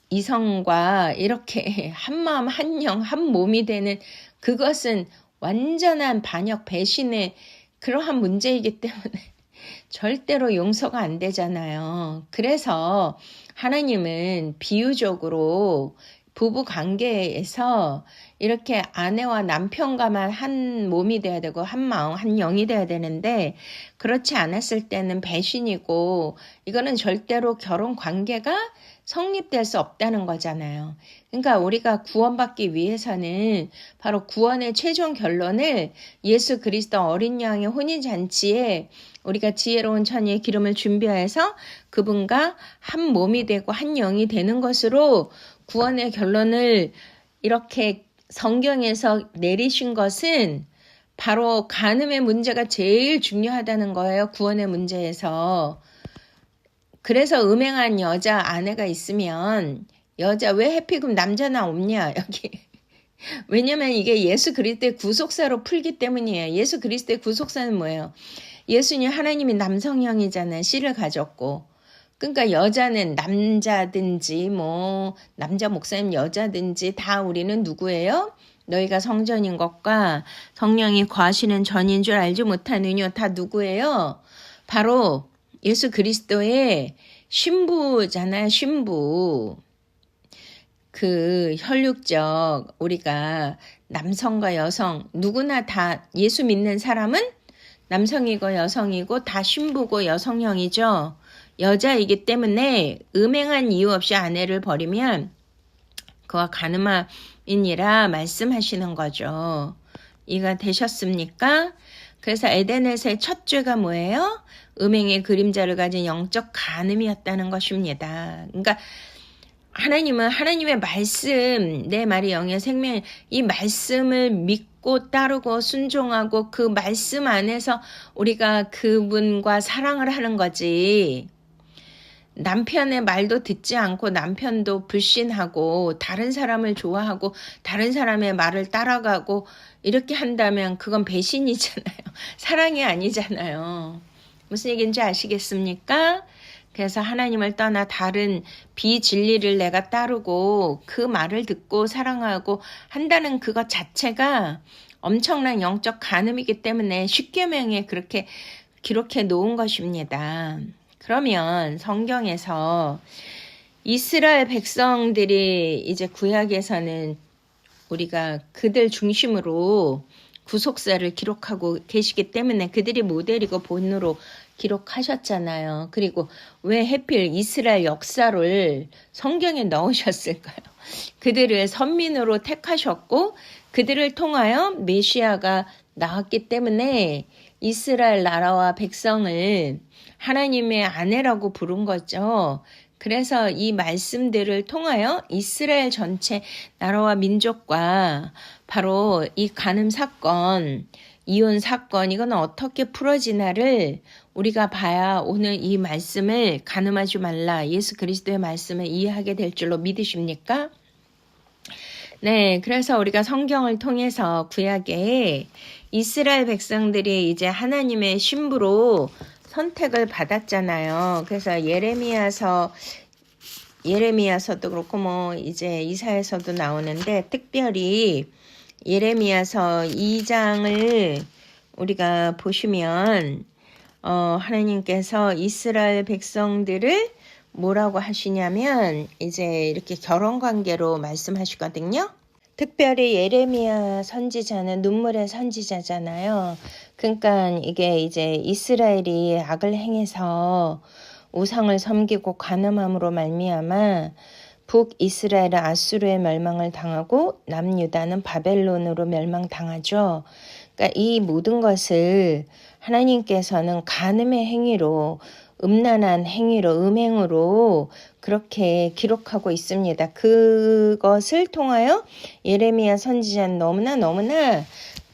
이성과 이렇게 한 마음 한 영 한 몸이 되는 그것은 완전한 반역 배신의 그러한 문제이기 때문에 절대로 용서가 안 되잖아요. 그래서 하나님은 비유적으로 부부 관계에서 이렇게 아내와 남편과만 한 몸이 돼야 되고 한 마음 한 영이 돼야 되는데 그렇지 않았을 때는 배신이고 이거는 절대로 결혼 관계가 성립될 수 없다는 거잖아요. 그러니까 우리가 구원받기 위해서는 바로 구원의 최종 결론을 예수 그리스도 어린 양의 혼인잔치에 우리가 지혜로운 처녀의 기름을 준비해서 그분과 한 몸이 되고 한 영이 되는 것으로 구원의 결론을 이렇게 성경에서 내리신 것은 바로 간음의 문제가 제일 중요하다는 거예요. 구원의 문제에서. 그래서 음행한 여자 아내가 있으면 여자 왜 해피금 남자나 없냐 여기. 왜냐면 이게 예수 그리스도의 구속사로 풀기 때문이에요. 예수 그리스도의 구속사는 뭐예요? 예수님 하나님이 남성형이잖아요. 씨를 가졌고. 그러니까 여자는 남자든지 뭐 남자 목사님 여자든지 다 우리는 누구예요? 너희가 성전인 것과 성령이 거하시는 전인 줄 알지 못하느뇨 다 누구예요? 바로 예수 그리스도의 신부잖아요, 신부. 그 혈육적 우리가 남성과 여성 누구나 다 예수 믿는 사람은 남성이고 여성이고 다 신부고 여성형이죠. 여자이기 때문에 음행한 이유 없이 아내를 버리면 그와 가늠함이니라 말씀하시는 거죠. 이해가 되셨습니까? 그래서 에덴에서의 첫 죄가 뭐예요? 음행의 그림자를 가진 영적 간음이었다는 것입니다. 그러니까 하나님은 하나님의 말씀, 내 말이 영의 생명, 이 말씀을 믿고 따르고 순종하고 그 말씀 안에서 우리가 그분과 사랑을 하는 거지. 남편의 말도 듣지 않고 남편도 불신하고 다른 사람을 좋아하고 다른 사람의 말을 따라가고 이렇게 한다면 그건 배신이잖아요. 사랑이 아니잖아요. 무슨 얘기인지 아시겠습니까? 그래서 하나님을 떠나 다른 비진리를 내가 따르고 그 말을 듣고 사랑하고 한다는 그것 자체가 엄청난 영적 간음이기 때문에 십계명에 그렇게 기록해 놓은 것입니다. 그러면 성경에서 이스라엘 백성들이 이제 구약에서는 우리가 그들 중심으로 구속사를 기록하고 계시기 때문에 그들이 모델이고 본으로 기록하셨잖아요. 그리고 왜 하필 이스라엘 역사를 성경에 넣으셨을까요? 그들을 선민으로 택하셨고 그들을 통하여 메시아가 나왔기 때문에 이스라엘 나라와 백성을 하나님의 아내라고 부른 거죠. 그래서 이 말씀들을 통하여 이스라엘 전체 나라와 민족과 바로 이 간음 사건, 이혼 사건 이건 어떻게 풀어지나를 우리가 봐야 오늘 이 말씀을 간음하지 말라 예수 그리스도의 말씀을 이해하게 될 줄로 믿으십니까? 네, 그래서 우리가 성경을 통해서 구약에 이스라엘 백성들이 이제 하나님의 신부로 선택을 받았잖아요. 그래서 예레미야서도 그렇고 뭐 이제 이사야서도 나오는데 특별히 예레미야서 2장을 우리가 보시면 하나님께서 이스라엘 백성들을 뭐라고 하시냐면 이제 이렇게 결혼 관계로 말씀하시거든요. 특별히 예레미야 선지자는 눈물의 선지자잖아요. 그러니까 이게 이제 이스라엘이 악을 행해서 우상을 섬기고 간음함으로 말미암아 북이스라엘은 아수르의 멸망을 당하고 남유다는 바벨론으로 멸망당하죠. 그러니까 이 모든 것을 하나님께서는 간음의 행위로 음란한 행위로 음행으로 그렇게 기록하고 있습니다. 그것을 통하여 예레미야 선지자는 너무나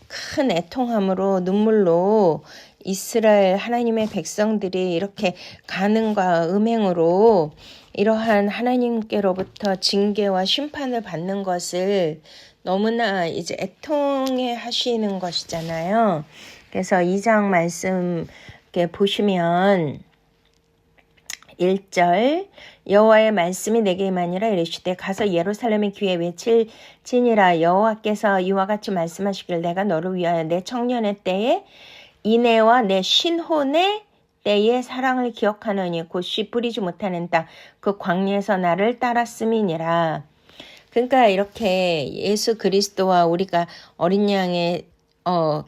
큰 애통함으로 눈물로 이스라엘 하나님의 백성들이 이렇게 간음과 음행으로 이러한 하나님께로부터 징계와 심판을 받는 것을 너무나 이제 애통해 하시는 것이잖아요. 그래서 2장 말씀 보시면 1절 여호와의 말씀이 내게 임하니라 이르시되 가서 예루살렘의 귀에 외칠지니라 여호와께서 이와 같이 말씀하시길 내가 너를 위하여 내 청년의 때에 인애와 내 신혼의 때에 사랑을 기억하느니 곧 씨 뿌리지 못하는 땅 그 광야에서 나를 따랐음이니라. 그러니까 이렇게 예수 그리스도와 우리가 어린 양의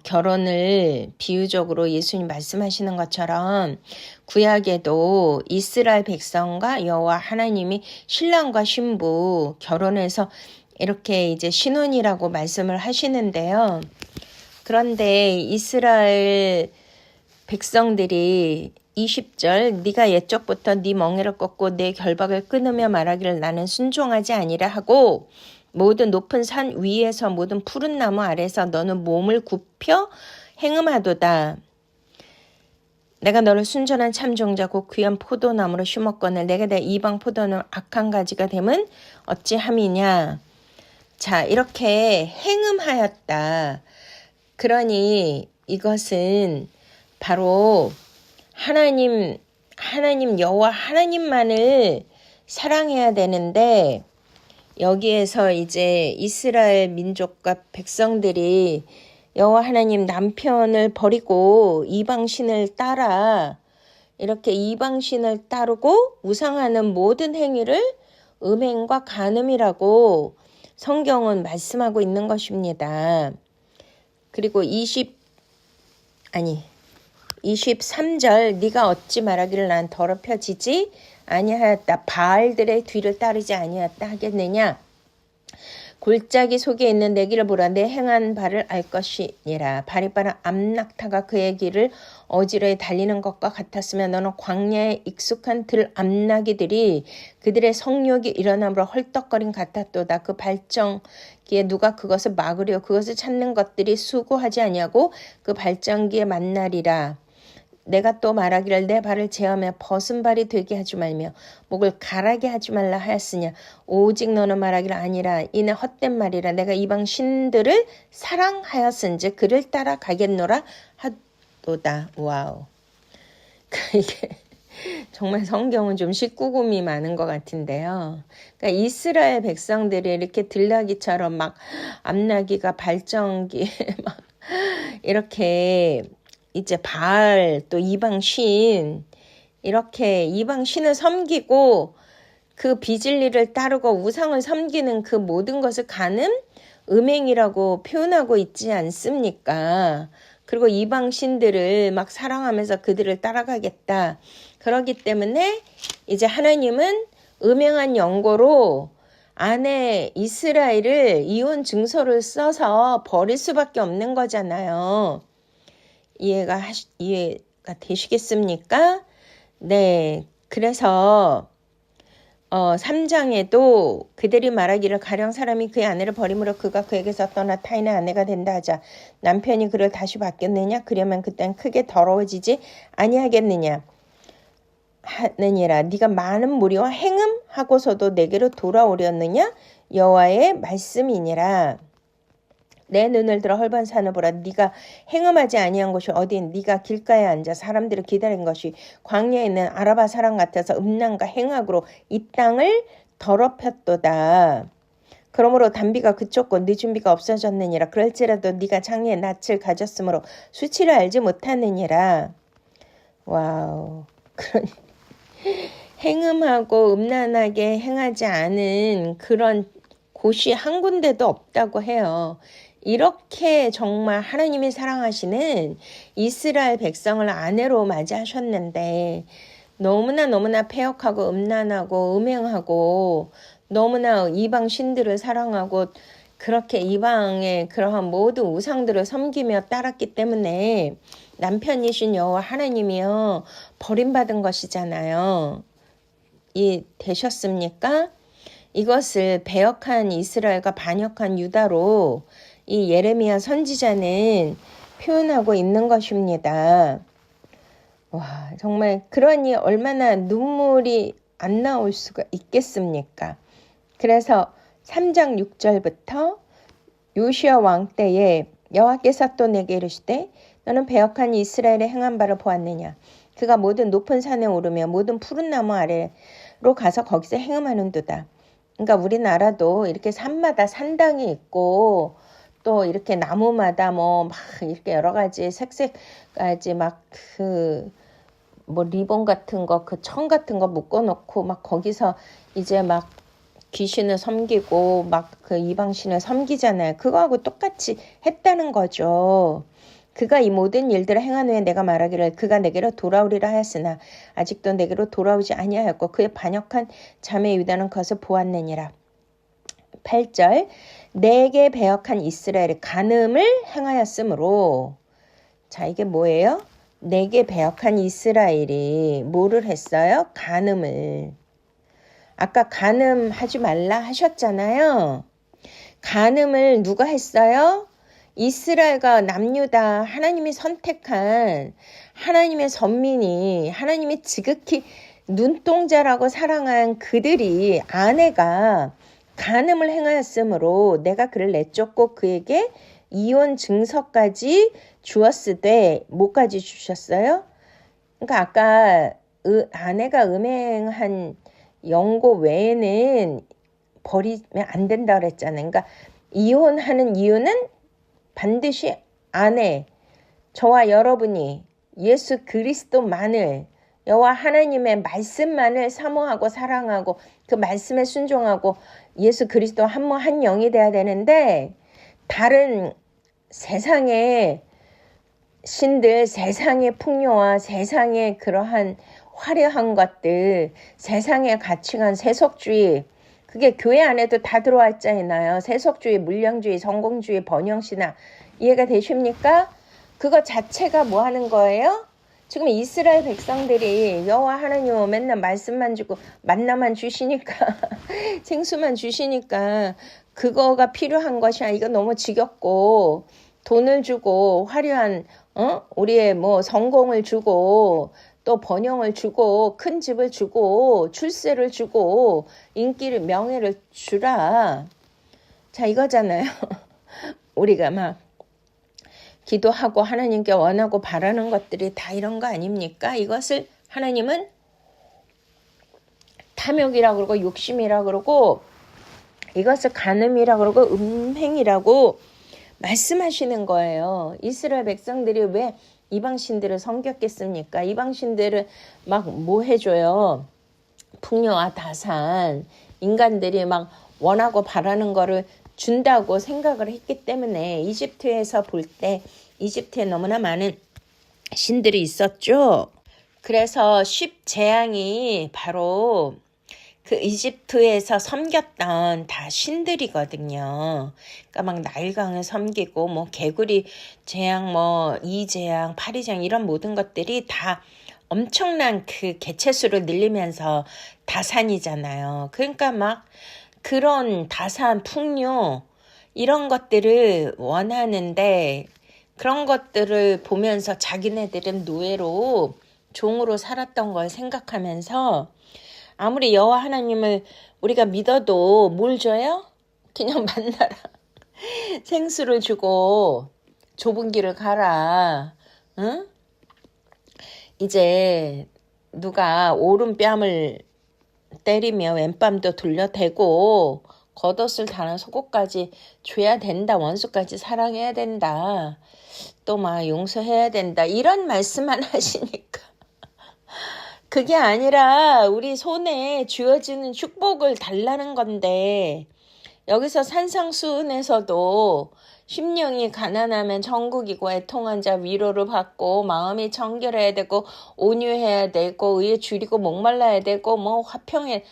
결혼을 비유적으로 예수님 말씀하시는 것처럼 구약에도 이스라엘 백성과 여호와 하나님이 신랑과 신부 결혼해서 이렇게 이제 신혼이라고 말씀을 하시는데요. 그런데 이스라엘 백성들이 20절 네가 옛적부터 네 멍에를 꺾고 내 결박을 끊으며 말하기를 나는 순종하지 아니라 하고 모든 높은 산 위에서 모든 푸른 나무 아래서 너는 몸을 굽혀 행음하도다. 내가 너를 순전한 참종자고 귀한 포도나무로 심었거늘 내가 내 이방 포도는 악한 가지가 됨은 어찌함이냐. 자, 이렇게 행음하였다. 그러니 이것은 바로 하나님 여호와 하나님만을 사랑해야 되는데 여기에서 이제 이스라엘 민족과 백성들이 여호와 하나님 남편을 버리고 이방신을 따라 이렇게 이방신을 따르고 우상하는 모든 행위를 음행과 간음이라고 성경은 말씀하고 있는 것입니다. 그리고 23절 네가 어찌 말하기를 난 더럽혀지지 아니하였다. 바알들의 뒤를 따르지 아니하였다 하겠느냐. 골짜기 속에 있는 내 길을 보라. 내 행한 바를 알 것이니라. 발이 빠른 암낙타가 그의 길을 어지러이 달리는 것과 같았으며 너는 광야에 익숙한 들 암나기들이 그들의 성욕이 일어남으로 헐떡거림 같았도다. 그 발정기에 누가 그것을 막으려 그것을 찾는 것들이 수고하지 아니하고 그 발정기에 만나리라. 내가 또 말하기를 내 발을 제하며 벗은 발이 되게 하지 말며 목을 가라게 하지 말라 하였으냐. 오직 너는 말하기를 아니라 이는 헛된 말이라. 내가 이방 신들을 사랑하였은즉 그를 따라가겠노라 하도다. 와우. 이게 정말 성경은 좀 19금이 많은 것 같은데요. 그러니까 이스라엘 백성들이 이렇게 들나귀처럼 막 암나귀가 발정기에 막 이렇게 이제 바알 또 이방신 이렇게 이방신을 섬기고 그 비진리를 따르고 우상을 섬기는 그 모든 것을 간음, 음행이라고 표현하고 있지 않습니까? 그리고 이방신들을 막 사랑하면서 그들을 따라가겠다. 그렇기 때문에 이제 하나님은 음행한 연고로 아내 이스라엘을 이혼 증서를 써서 버릴 수밖에 없는 거잖아요. 이해가 되시겠습니까? 네. 그래서 3장에도 그들이 말하기를 가령 사람이 그의 아내를 버림으로 그가 그에게서 떠나 타인의 아내가 된다 하자. 남편이 그를 다시 받겠느냐? 그러면 그땐 크게 더러워지지 아니하겠느냐? 하느니라. 네가 많은 무리와 행음하고서도 내게로 돌아오렸느냐? 여호와의 말씀이니라. 내 눈을 들어 헐번 산을 보라. 네가 행음하지 아니한 곳이 어디인 네가 길가에 앉아 사람들을 기다린 것이 광야에 있는 아라바 사람 같아서 음란과 행악으로 이 땅을 더럽혔도다. 그러므로 단비가 그쳤고 늦은 비가 없어졌느니라. 그럴지라도 네가 장래에 낯을 가졌으므로 수치를 알지 못하느니라. 와우. 그런 행음하고 음란하게 행하지 않은 그런 곳이 한 군데도 없다고 해요. 이렇게 정말 하나님이 사랑하시는 이스라엘 백성을 아내로 맞이하셨는데 너무나 패역하고 음란하고 음행하고 너무나 이방 신들을 사랑하고 그렇게 이방의 그러한 모든 우상들을 섬기며 따랐기 때문에 남편이신 여호와 하나님이요 버림받은 것이잖아요. 되셨습니까? 이것을 배역한 이스라엘과 반역한 유다로 이 예레미야 선지자는 표현하고 있는 것입니다. 와, 정말 그러니 얼마나 눈물이 안 나올 수가 있겠습니까? 그래서 3장 6절부터 요시야 왕 때에 여호와께서 또 내게 이르시되 너는 배역한 이스라엘의 행한 바를 보았느냐? 그가 모든 높은 산에 오르며 모든 푸른 나무 아래로 가서 거기서 행음하는도다. 그러니까 우리나라도 이렇게 산마다 산당이 있고 또 이렇게 나무마다 막 이렇게 여러 가지 색색까지 막 리본 같은 거, 그 청 같은 거 묶어놓고 막 거기서 이제 막 귀신을 섬기고 막 그 이방신을 섬기잖아요. 그거하고 똑같이 했다는 거죠. 그가 이 모든 일들을 행한 후에 내가 말하기를 그가 내게로 돌아오리라 하였으나 아직도 내게로 돌아오지 아니하였고 그의 반역한 자매 유다는 그것을 보았느니라. 8절 내게 배역한 이스라엘이 간음을 행하였으므로 자 이게 뭐예요? 내게 배역한 이스라엘이 뭐를 했어요? 간음을. 아까 간음하지 말라 하셨잖아요. 간음을 누가 했어요? 이스라엘과 남유다 하나님이 선택한 하나님의 선민이 하나님이 지극히 눈동자라고 사랑한 그들이 아내가 간음을 행하였으므로 내가 그를 내쫓고 그에게 이혼 증서까지 주었으되 뭐까지 주셨어요? 그러니까 아까 아내가 음행한 연고 외에는 버리면 안 된다 그랬잖아요. 그러니까 이혼하는 이유는 반드시 아내, 저와 여러분이 예수 그리스도만을 여호와 하나님의 말씀만을 사모하고 사랑하고 그 말씀에 순종하고 예수 그리스도 한 영이 돼야 되는데, 다른 세상의 신들, 세상의 풍요와 세상의 그러한 화려한 것들, 세상의 가치관, 세속주의, 그게 교회 안에도 다 들어와 있잖아요. 세속주의, 물량주의, 성공주의, 번영신학. 이해가 되십니까? 그거 자체가 뭐 하는 거예요? 지금 이스라엘 백성들이 여호와 하나님 맨날 말씀만 주고 만나만 주시니까 생수만 주시니까 그거가 필요한 것이 아니라 이거 너무 지겹고, 돈을 주고 화려한 우리의 뭐 성공을 주고 또 번영을 주고 큰 집을 주고 출세를 주고 인기를 명예를 주라. 자, 이거잖아요. 우리가 막 기도하고 하나님께 원하고 바라는 것들이 다 이런 거 아닙니까? 이것을 하나님은 탐욕이라고 그러고 욕심이라고 그러고 이것을 간음이라고 그러고 음행이라고 말씀하시는 거예요. 이스라엘 백성들이 왜 이방신들을 섬겼겠습니까? 이방신들을 막 뭐 해줘요? 풍요와 다산, 인간들이 막 원하고 바라는 거를 준다고 생각을 했기 때문에 이집트에서 볼 때 이집트에 너무나 많은 신들이 있었죠. 그래서 10재앙이 바로 그 이집트에서 섬겼던 다 신들이거든요. 그러니까 막 나일강을 섬기고 뭐 개구리 재앙, 뭐 이재앙, 파리재앙 이런 모든 것들이 다 엄청난 그 개체수를 늘리면서 다산이잖아요. 그러니까 막 그런 다산, 풍요 이런 것들을 원하는데, 그런 것들을 보면서 자기네들은 노예로 종으로 살았던 걸 생각하면서 아무리 여호와 하나님을 우리가 믿어도 뭘 줘요? 그냥 만나라. 생수를 주고 좁은 길을 가라. 응? 이제 누가 오른뺨을 때리며 왼뺨도 돌려대고 겉옷을 다는 속옷까지 줘야 된다. 원수까지 사랑해야 된다. 또 막 용서해야 된다. 이런 말씀만 하시니까 그게 아니라 우리 손에 쥐어지는 축복을 달라는 건데, 여기서 산상수훈에서도 심령이 가난하면 천국이고 애통한 자 위로를 받고 마음이 정결해야 되고 온유해야 되고 의에 줄이고 목말라야 되고 뭐 화평해,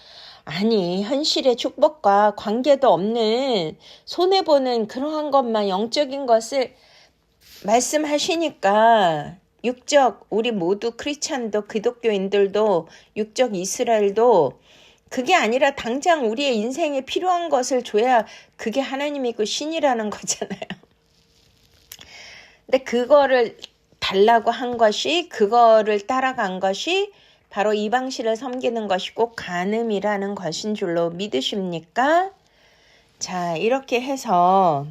아니 현실의 축복과 관계도 없는 손해보는 그러한 것만 영적인 것을 말씀하시니까, 육적 우리 모두 크리스찬도 기독교인들도 육적 이스라엘도 그게 아니라 당장 우리의 인생에 필요한 것을 줘야 그게 하나님이고 신이라는 거잖아요. 근데 그거를 달라고 한 것이, 그거를 따라간 것이 바로 이방신을 섬기는 것이고 간음이라는 것인 줄로 믿으십니까? 자, 이렇게 해서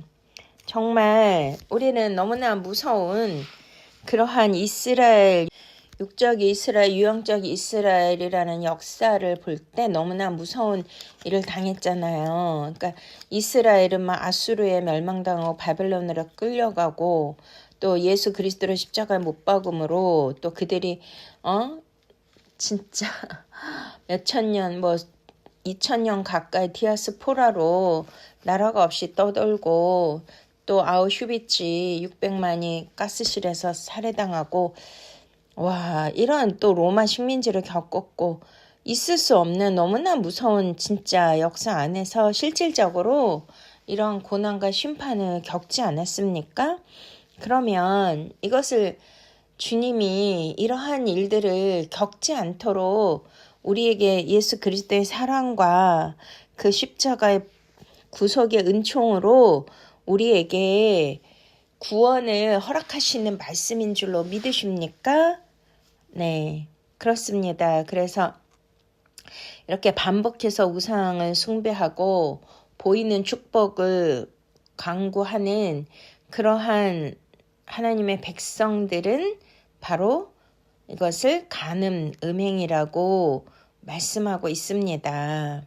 정말 우리는 너무나 무서운 그러한 이스라엘, 육적 이스라엘, 유형적 이스라엘이라는 역사를 볼 때 너무나 무서운 일을 당했잖아요. 그러니까 이스라엘은 막 아수르에 멸망당하고 바벨론으로 끌려가고, 또 예수 그리스도를 십자가에 못 박음으로 또 그들이 진짜 몇천 년, 뭐 2000년 가까이 디아스포라로 나라가 없이 떠돌고, 또 아우슈비츠 600만이 가스실에서 살해당하고, 와, 이런 또 로마 식민지를 겪었고, 있을 수 없는 너무나 무서운 진짜 역사 안에서 실질적으로 이런 고난과 심판을 겪지 않았습니까? 그러면 이것을 주님이 이러한 일들을 겪지 않도록 우리에게 예수 그리스도의 사랑과 그 십자가의 구속의 은총으로 우리에게 구원을 허락하시는 말씀인 줄로 믿으십니까? 네, 그렇습니다. 그래서 이렇게 반복해서 우상을 숭배하고 보이는 축복을 강구하는 그러한 하나님의 백성들은 바로 이것을 간음, 음행이라고 말씀하고 있습니다.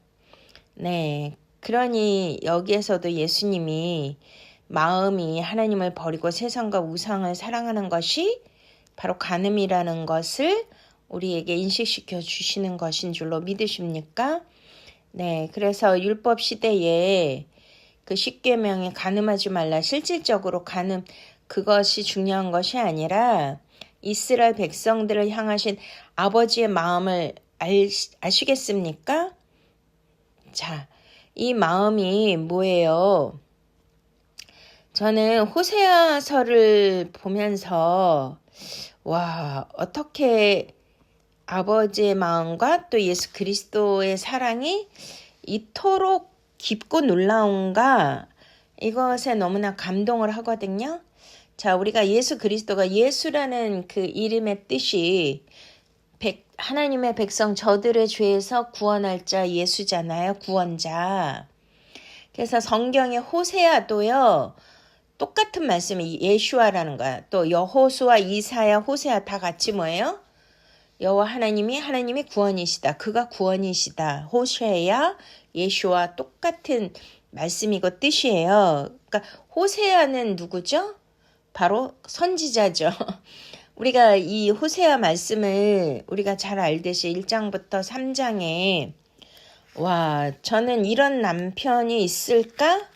네, 그러니 여기에서도 예수님이 마음이 하나님을 버리고 세상과 우상을 사랑하는 것이 바로 간음이라는 것을 우리에게 인식시켜 주시는 것인 줄로 믿으십니까? 네, 그래서 율법 시대에 그 십계명에 간음하지 말라, 실질적으로 간음, 그것이 중요한 것이 아니라 이스라엘 백성들을 향하신 아버지의 마음을 아시겠습니까? 자, 이 마음이 뭐예요? 저는 호세아서를 보면서 와, 어떻게 아버지의 마음과 또 예수 그리스도의 사랑이 이토록 깊고 놀라운가, 이것에 너무나 감동을 하거든요. 자, 우리가 예수 그리스도가, 예수라는 그 이름의 뜻이 하나님의 백성 저들의 죄에서 구원할 자 예수잖아요. 구원자. 그래서 성경의 호세아도요, 똑같은 말씀이 예슈아라는 거야. 또 여호수아, 이사야, 호세아 다 같이 뭐예요? 여호와 하나님이 구원이시다. 그가 구원이시다. 호세야, 예슈아 똑같은 말씀이고 뜻이에요. 그러니까 호세아는 누구죠? 바로 선지자죠. 우리가 이 호세아 말씀을 우리가 잘 알듯이 1장부터 3장에 와, 저는 이런 남편이 있을까?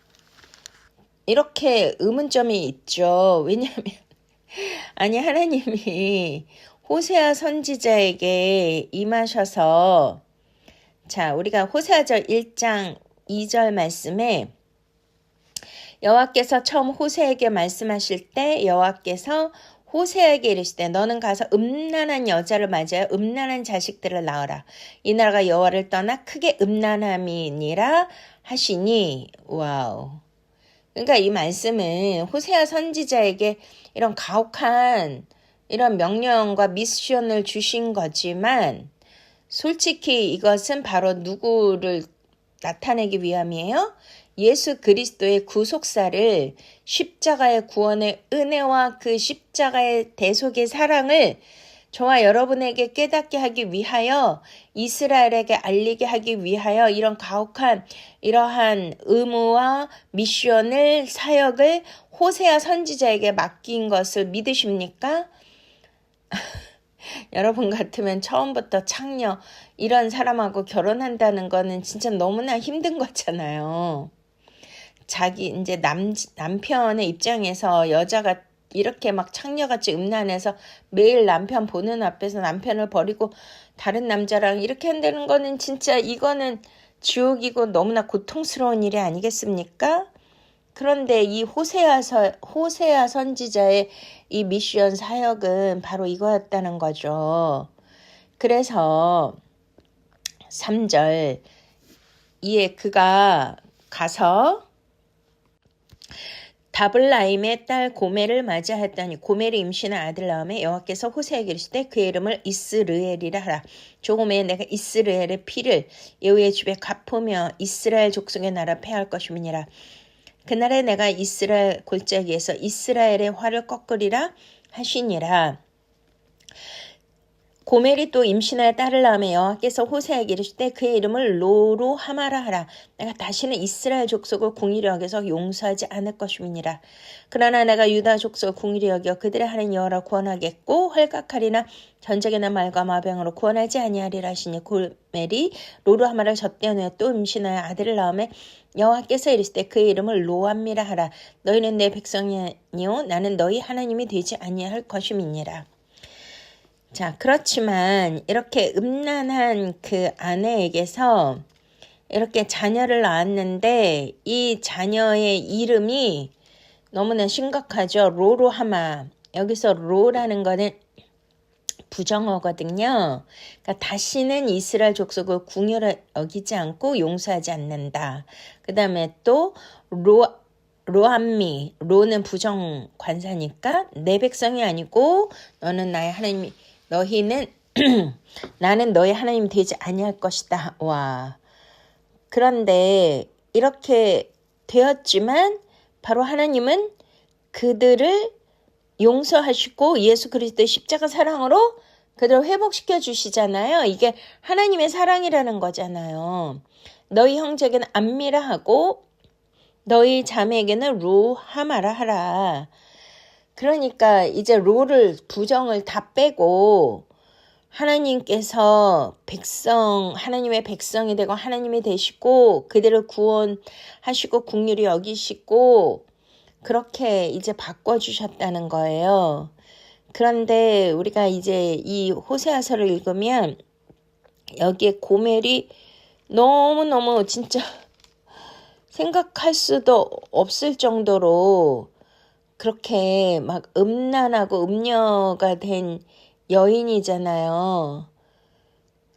이렇게 의문점이 있죠. 왜냐하면 아니, 하나님이 호세아 선지자에게 임하셔서, 자, 우리가 호세아서 1장 2절 말씀에 여호와께서 처음 호세에게 말씀하실 때 여호와께서 호세에게 이르시되 너는 가서 음란한 여자를 맞아야 음란한 자식들을 낳으라. 이 나라가 여호와를 떠나 크게 음란함이니라 하시니. 와우. 그러니까 이 말씀은 호세아 선지자에게 이런 가혹한 이런 명령과 미션을 주신 거지만, 솔직히 이것은 바로 누구를 나타내기 위함이에요? 예수 그리스도의 구속사를, 십자가의 구원의 은혜와 그 십자가의 대속의 사랑을 저와 여러분에게 깨닫게 하기 위하여, 이스라엘에게 알리게 하기 위하여 이런 가혹한 이러한 의무와 미션을, 사역을 호세아 선지자에게 맡긴 것을 믿으십니까? 여러분 같으면 처음부터 창녀 이런 사람하고 결혼한다는 거는 진짜 너무나 힘든 거잖아요. 자기 이제 남편의 입장에서 여자가 이렇게 막 창녀같이 음란해서 매일 남편 보는 앞에서 남편을 버리고 다른 남자랑 이렇게 한다는 거는 진짜 이거는 지옥이고 너무나 고통스러운 일이 아니겠습니까? 그런데 이 호세아 선지자의 이 미션 사역은 바로 이거였다는 거죠. 그래서 3절, 이에 그가 가서 다블라임의 딸 고멜을 맞이하였더니 고멜이 임신한 아들 낳음에 여호와께서 호세에게 이르시되 그의 이름을 이스르엘이라 하라. 조금 후에 내가 이스라엘의 피를 예후의 집에 갚으며 이스라엘 족속의 나라 패할 것임이니라. 그날에 내가 이스라엘 골짜기에서 이스라엘의 활을 꺾으리라 하시니라. 고멜이 또 임신하여 딸을 낳으며 여호와께서 호세에게 이르시되 그의 이름을 로루하마라 하라. 내가 다시는 이스라엘 족속을 궁일히 여겨서 용서하지 않을 것임이니라. 그러나 내가 유다 족속을 궁일히 여겨 그들의 하나님 여호와라 구원하겠고 헐각하리나 전적이나 말과 마병으로 구원하지 아니하리라 하시니 고멜이 로루하마를 젖대어내어 또 임신하여 아들을 낳으며 여호와께서 이르시되 그의 이름을 로암미라 하라. 너희는 내 백성이 아니요 나는 너희 하나님이 되지 아니할 것임이니라. 자, 그렇지만 이렇게 음란한 그 아내에게서 이렇게 자녀를 낳았는데 이 자녀의 이름이 너무나 심각하죠. 로루하마. 여기서 로라는 거는 부정어거든요. 그러니까 다시는 이스라엘 족속을 궁혈히 여기지 않고 용서하지 않는다. 그 다음에 또 로암미. 로는 부정관사니까 내 백성이 아니고 너는 나의 하나님이, 너희는 나는 너의 하나님이 되지 아니할 것이다. 와. 그런데 이렇게 되었지만 바로 하나님은 그들을 용서하시고 예수 그리스도의 십자가 사랑으로 그들을 회복시켜 주시잖아요. 이게 하나님의 사랑이라는 거잖아요. 너희 형제에게는 암미라 하고 너희 자매에게는 루하마라 하라. 그러니까 이제 부정을 다 빼고 하나님께서 하나님의 백성이 되고 하나님이 되시고 그들을 구원하시고 긍휼히 여기시고 그렇게 이제 바꿔주셨다는 거예요. 그런데 우리가 이제 이 호세아서를 읽으면 여기에 고멜이 너무너무 진짜 생각할 수도 없을 정도로 그렇게 막 음란하고 음녀가 된 여인이잖아요.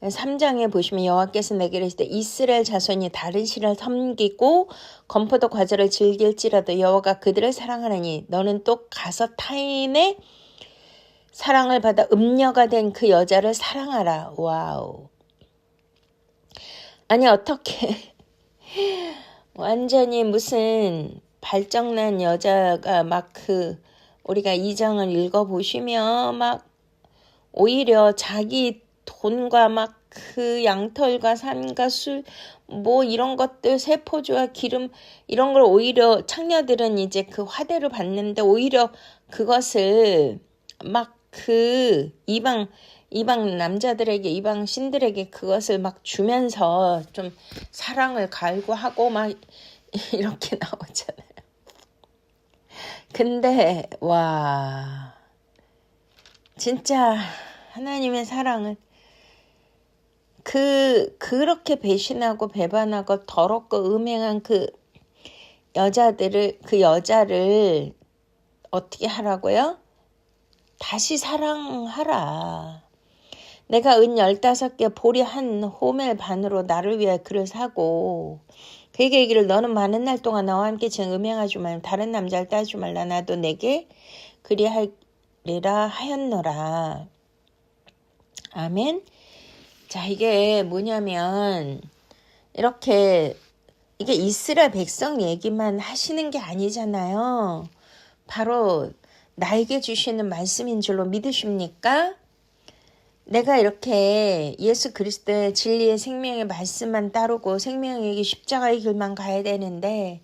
3장에 보시면 여호와께서 내게 이르시되 이스라엘 자손이 다른 신을 섬기고 건포도 과자를 즐길지라도 여호와가 그들을 사랑하나니 너는 또 가서 타인의 사랑을 받아 음녀가 된 그 여자를 사랑하라. 와우. 아니 어떻게 완전히 무슨 발정난 여자가 막 우리가 2장을 읽어보시면 막 오히려 자기 돈과 막 그 양털과 산과 술 뭐 이런 것들 세포주와 기름 이런 걸 오히려 창녀들은 이제 그 화대를 받는데 오히려 그것을 막 이방 남자들에게 이방 신들에게 그것을 막 주면서 좀 사랑을 갈구하고 막 이렇게 나오잖아요. 근데 와 진짜 하나님의 사랑은 그렇게 배신하고 배반하고 더럽고 음행한 그 여자를 어떻게 하라고요? 다시 사랑하라. 내가 은 15개 보리 한 호멜 반으로 나를 위해 그를 사고 그에게 이르기를 너는 많은 날 동안 나와 함께 지금 음행하지 말며 다른 남자를 따르지 말라. 나도 내게 그리하리라 하였노라. 아멘. 자, 이게 뭐냐면 이렇게 이게 이스라엘 백성 얘기만 하시는 게 아니잖아요. 바로 나에게 주시는 말씀인 줄로 믿으십니까? 내가 이렇게 예수 그리스도의 진리의 생명의 말씀만 따르고 생명의 십자가의 길만 가야 되는데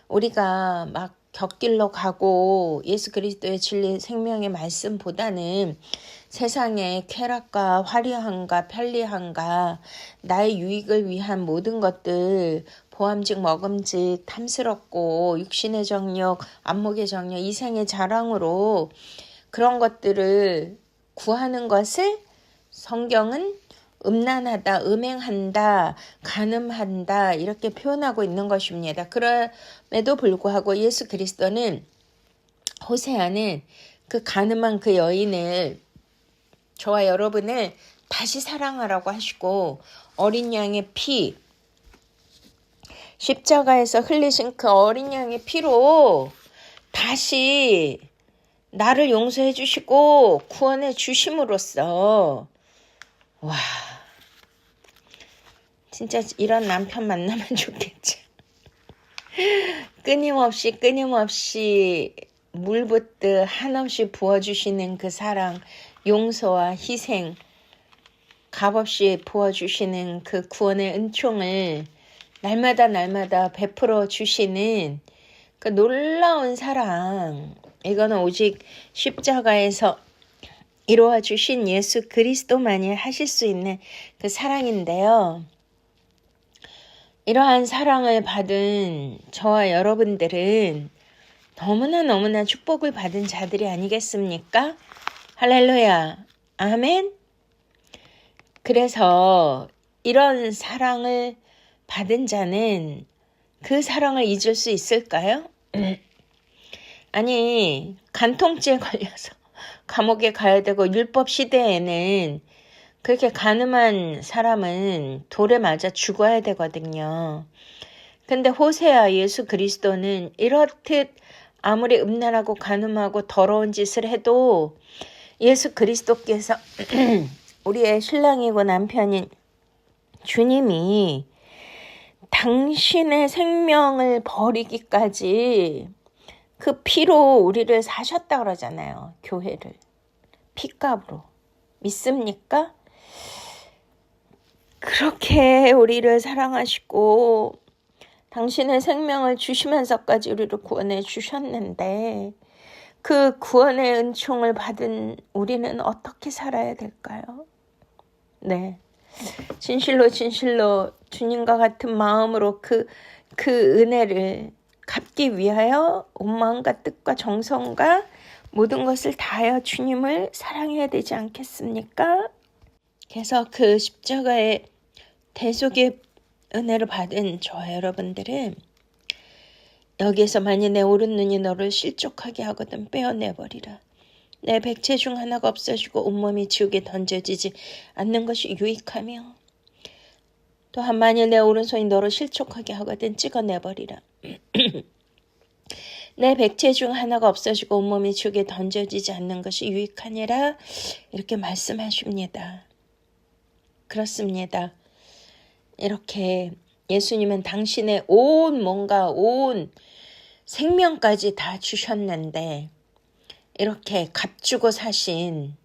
우리가 막 곁길로 가고 예수 그리스도의 진리 생명의 말씀보다는 세상의 쾌락과 화려함과 편리함과 나의 유익을 위한 모든 것들 보암직 먹음직 탐스럽고 육신의 정욕 안목의 정욕 이생의 자랑으로 그런 것들을 구하는 것을 성경은 음란하다, 음행한다, 간음한다 이렇게 표현하고 있는 것입니다. 그럼에도 불구하고 예수 그리스도는 호세아는 그 간음한 그 여인을 저와 여러분을 다시 사랑하라고 하시고 어린 양의 피 십자가에서 흘리신 그 어린 양의 피로 다시 나를 용서해 주시고 구원해 주심으로써 와 진짜 이런 남편 만나면 좋겠지. 끊임없이 물 붓듯 한없이 부어주시는 그 사랑 용서와 희생 값없이 부어주시는 그 구원의 은총을 날마다 베풀어 주시는 그 놀라운 사랑 이거는 오직 십자가에서 이루어 주신 예수 그리스도만이 하실 수 있는 그 사랑인데요. 이러한 사랑을 받은 저와 여러분들은 너무나 축복을 받은 자들이 아니겠습니까? 할렐루야. 아멘. 그래서 이런 사랑을 받은 자는 그 사랑을 잊을 수 있을까요? 아니 간통죄에 걸려서 감옥에 가야 되고 율법 시대에는 그렇게 간음한 사람은 돌에 맞아 죽어야 되거든요. 근데 호세아 예수 그리스도는 이렇듯 아무리 음란하고 간음하고 더러운 짓을 해도 예수 그리스도께서 우리의 신랑이고 남편인 주님이 당신의 생명을 버리기까지 그 피로 우리를 사셨다 그러잖아요. 교회를. 피값으로. 믿습니까? 그렇게 우리를 사랑하시고 당신의 생명을 주시면서까지 우리를 구원해 주셨는데 그 구원의 은총을 받은 우리는 어떻게 살아야 될까요? 네. 진실로 주님과 같은 마음으로 그 은혜를 갚기 위하여 온 마음과 뜻과 정성과 모든 것을 다하여 주님을 사랑해야 되지 않겠습니까? 그래서 그 십자가의 대속의 은혜를 받은 저와 여러분들은 여기에서 만일 내 오른눈이 너를 실족하게 하거든 빼어내버리라. 내 백체 중 하나가 없어지고 온몸이 지옥에 던져지지 않는 것이 유익하며 또한 만일 내 오른손이 너를 실족하게 하거든 찍어내버리라. 내 백체 중 하나가 없어지고 온몸이 지옥에 던져지지 않는 것이 유익하니라 이렇게 말씀하십니다. 그렇습니다. 이렇게 예수님은 당신의 온 생명까지 다 주셨는데 이렇게 값주고 사신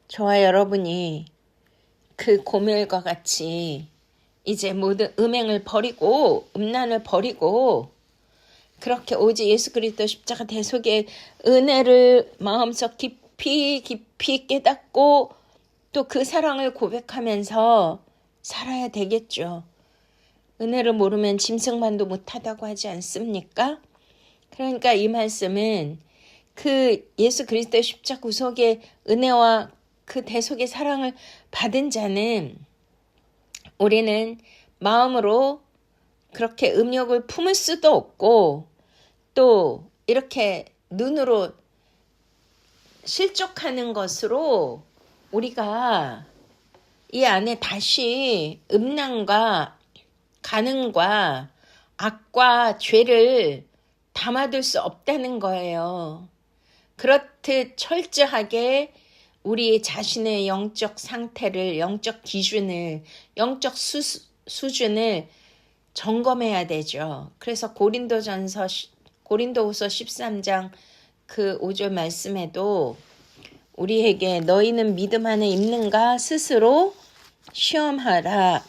저와 여러분이 그 고멜과 같이 이제 모든 음행을 버리고 음란을 버리고 그렇게 오직 예수 그리스도 십자가 대속의 은혜를 마음속 깊이 깨닫고 또 그 사랑을 고백하면서 살아야 되겠죠. 은혜를 모르면 짐승만도 못하다고 하지 않습니까? 그러니까 이 말씀은 그 예수 그리스도의 십자가 구속의 은혜와 그 대속의 사랑을 받은 자는 우리는 마음으로 그렇게 음욕을 품을 수도 없고 또 이렇게 눈으로 실족하는 것으로 우리가 이 안에 다시 음란과 간음과 악과 죄를 담아둘 수 없다는 거예요. 그렇듯 철저하게 우리 자신의 영적 상태를, 영적 기준을, 영적 수준을 점검해야 되죠. 그래서 고린도후서 13장 그 5절 말씀에도 우리에게 너희는 믿음 안에 있는가 스스로 시험하라.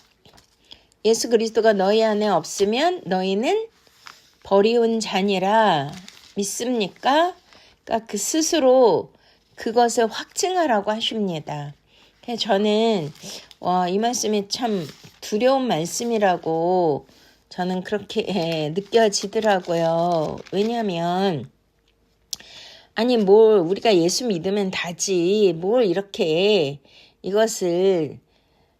예수 그리스도가 너희 안에 없으면 너희는 버리운 자니라. 믿습니까? 그러니까 그 스스로 그것을 확증하라고 하십니다. 그래서 저는 이 말씀이 참 두려운 말씀이라고 저는 그렇게 느껴지더라고요. 왜냐하면 아니 뭘 우리가 예수 믿으면 다지 뭘 이렇게 이것을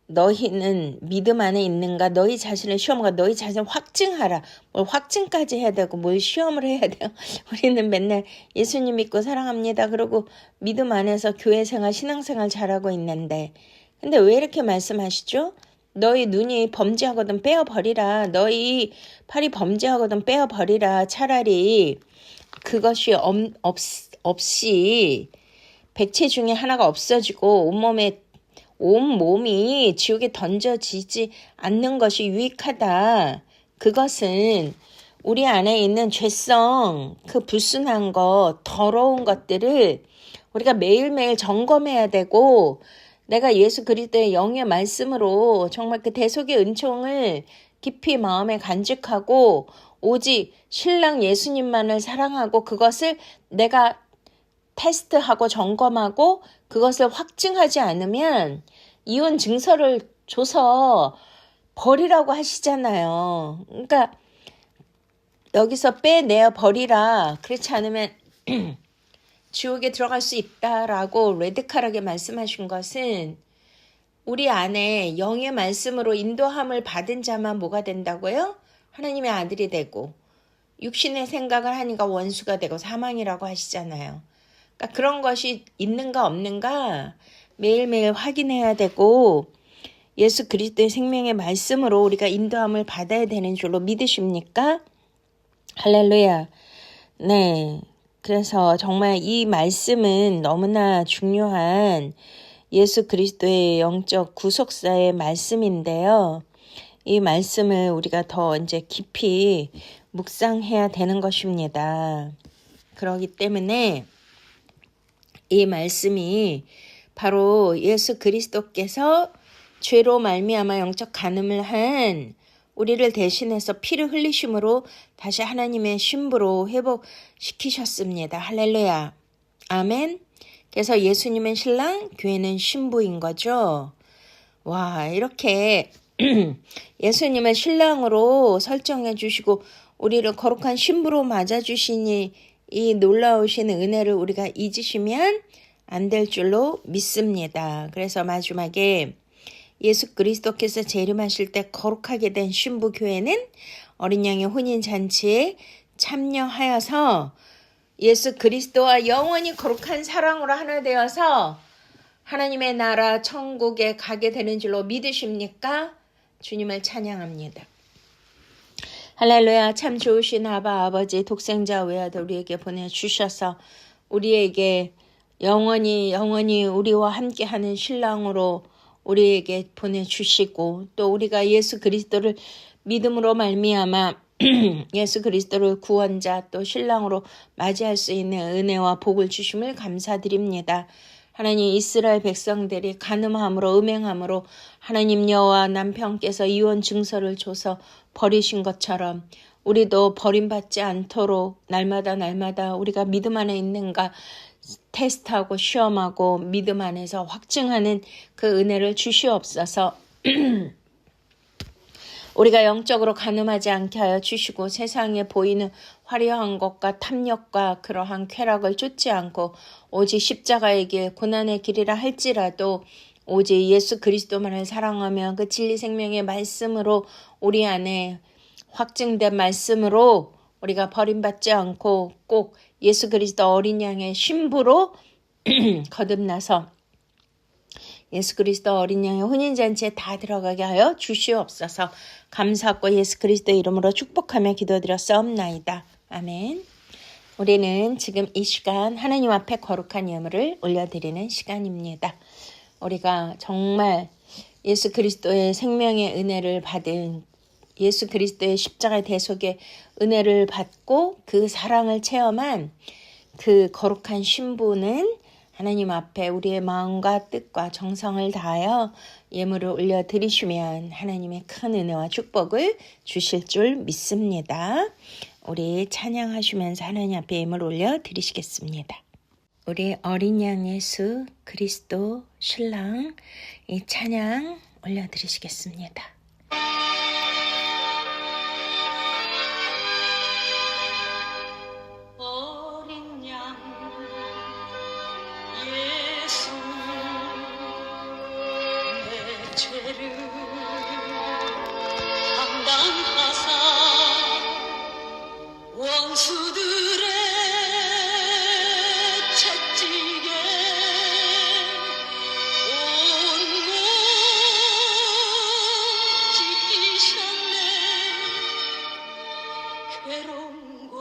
너희는 믿음 안에 있는가 너희 자신을 시험하고 너희 자신을 확증하라. 뭘 확증까지 해야 되고 뭘 시험을 해야 돼요. 우리는 맨날 예수님 믿고 사랑합니다. 그러고 믿음 안에서 교회생활 신앙생활 잘하고 있는데 근데 왜 이렇게 말씀하시죠? 너희 눈이 범죄하거든 빼어버리라. 너희 팔이 범죄하거든 빼어버리라. 차라리 그것이 없이 백체 중에 하나가 없어지고 온 몸이 지옥에 던져지지 않는 것이 유익하다. 그것은 우리 안에 있는 죄성, 그 불순한 것, 더러운 것들을 우리가 매일매일 점검해야 되고 내가 예수 그리스도의 영의 말씀으로 정말 그 대속의 은총을 깊이 마음에 간직하고 오직 신랑 예수님만을 사랑하고 그것을 내가 테스트하고 점검하고 그것을 확증하지 않으면 이혼 증서를 줘서 버리라고 하시잖아요. 그러니까 여기서 빼내어 버리라. 그렇지 않으면 지옥에 들어갈 수 있다라고 레드칼하게 말씀하신 것은 우리 안에 영의 말씀으로 인도함을 받은 자만 뭐가 된다고요? 하나님의 아들이 되고 육신의 생각을 하니까 원수가 되고 사망이라고 하시잖아요. 그러니까 그런 것이 있는가 없는가 매일매일 확인해야 되고 예수 그리스도의 생명의 말씀으로 우리가 인도함을 받아야 되는 줄로 믿으십니까? 할렐루야. 네. 그래서 정말 이 말씀은 너무나 중요한 예수 그리스도의 영적 구속사의 말씀인데요. 이 말씀을 우리가 더 이제 깊이 묵상해야 되는 것입니다. 그렇기 때문에 이 말씀이 바로 예수 그리스도께서 죄로 말미암아 영적 간음을 한 우리를 대신해서 피를 흘리심으로 다시 하나님의 신부로 회복시키셨습니다. 할렐루야. 아멘. 그래서 예수님은 신랑, 교회는 신부인 거죠. 와, 이렇게 예수님을 신랑으로 설정해 주시고 우리를 거룩한 신부로 맞아 주시니 이 놀라우신 은혜를 우리가 잊으시면 안 될 줄로 믿습니다. 그래서 마지막에 예수 그리스도께서 재림하실 때 거룩하게 된 신부 교회는 어린 양의 혼인 잔치에 참여하여서 예수 그리스도와 영원히 거룩한 사랑으로 하나 되어서 하나님의 나라 천국에 가게 되는 줄로 믿으십니까? 주님을 찬양합니다. 할렐루야. 참 좋으신 아버지 독생자 외아들 우리에게 보내주셔서 우리에게 영원히 우리와 함께하는 신랑으로 우리에게 보내주시고 또 우리가 예수 그리스도를 믿음으로 말미암아 예수 그리스도를 구원자 또 신랑으로 맞이할 수 있는 은혜와 복을 주심을 감사드립니다. 하나님 이스라엘 백성들이 간음함으로 음행함으로 하나님 여호와 남편께서 이혼 증서를 줘서 버리신 것처럼 우리도 버림받지 않도록 날마다 우리가 믿음 안에 있는가 테스트하고 시험하고 믿음 안에서 확증하는 그 은혜를 주시옵소서. 우리가 영적으로 간음하지 않게 하여 주시고 세상에 보이는 화려한 것과 탐욕과 그러한 쾌락을 쫓지 않고 오직 십자가의 길 고난의 길이라 할지라도 오직 예수 그리스도만을 사랑하며 그 진리 생명의 말씀으로 우리 안에 확증된 말씀으로 우리가 버림받지 않고 꼭 예수 그리스도 어린 양의 신부로 거듭나서 예수 그리스도 어린 양의 혼인잔치에 다 들어가게 하여 주시옵소서. 감사하고 예수 그리스도 이름으로 축복하며 기도드렸사옵나이다. 아멘. 우리는 지금 이 시간 하나님 앞에 거룩한 예물을 올려드리는 시간입니다. 우리가 정말 예수 그리스도의 생명의 은혜를 받은 예수 그리스도의 십자가의 대속의 은혜를 받고 그 사랑을 체험한 그 거룩한 신부는 하나님 앞에 우리의 마음과 뜻과 정성을 다하여 예물을 올려드리시면 하나님의 큰 은혜와 축복을 주실 줄 믿습니다. 우리 찬양하시면서 하나님 앞에 예물 올려드리시겠습니다. 우리 어린 양 예수 그리스도 신랑 이 찬양 올려드리시겠습니다. 죄를 감당하사 원수들의 채찍에 온몸 찢기셨네. 괴로움과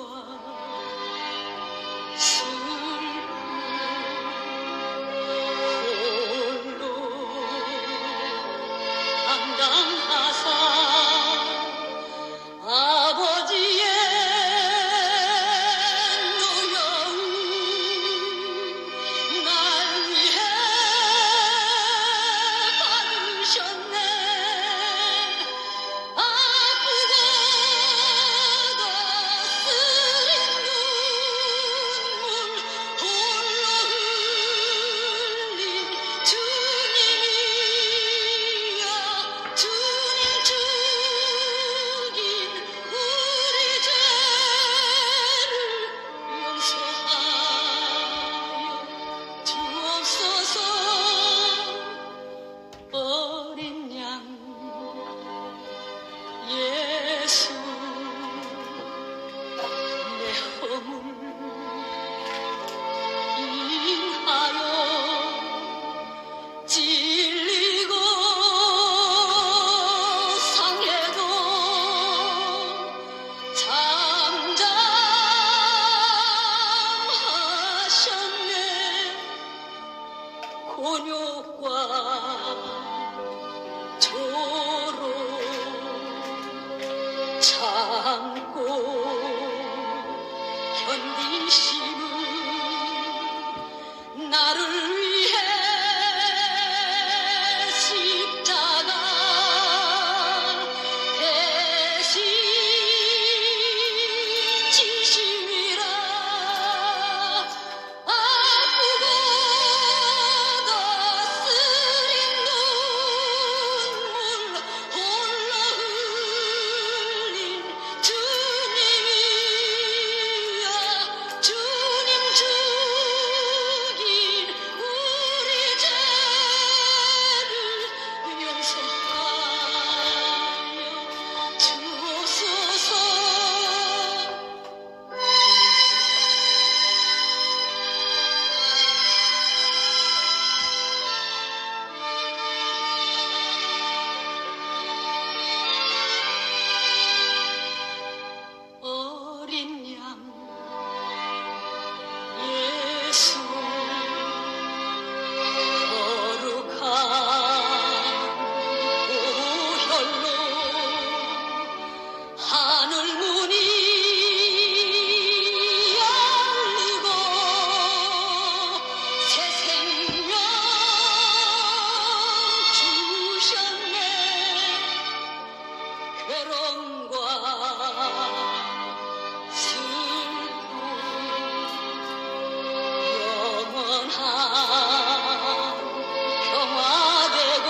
영화되고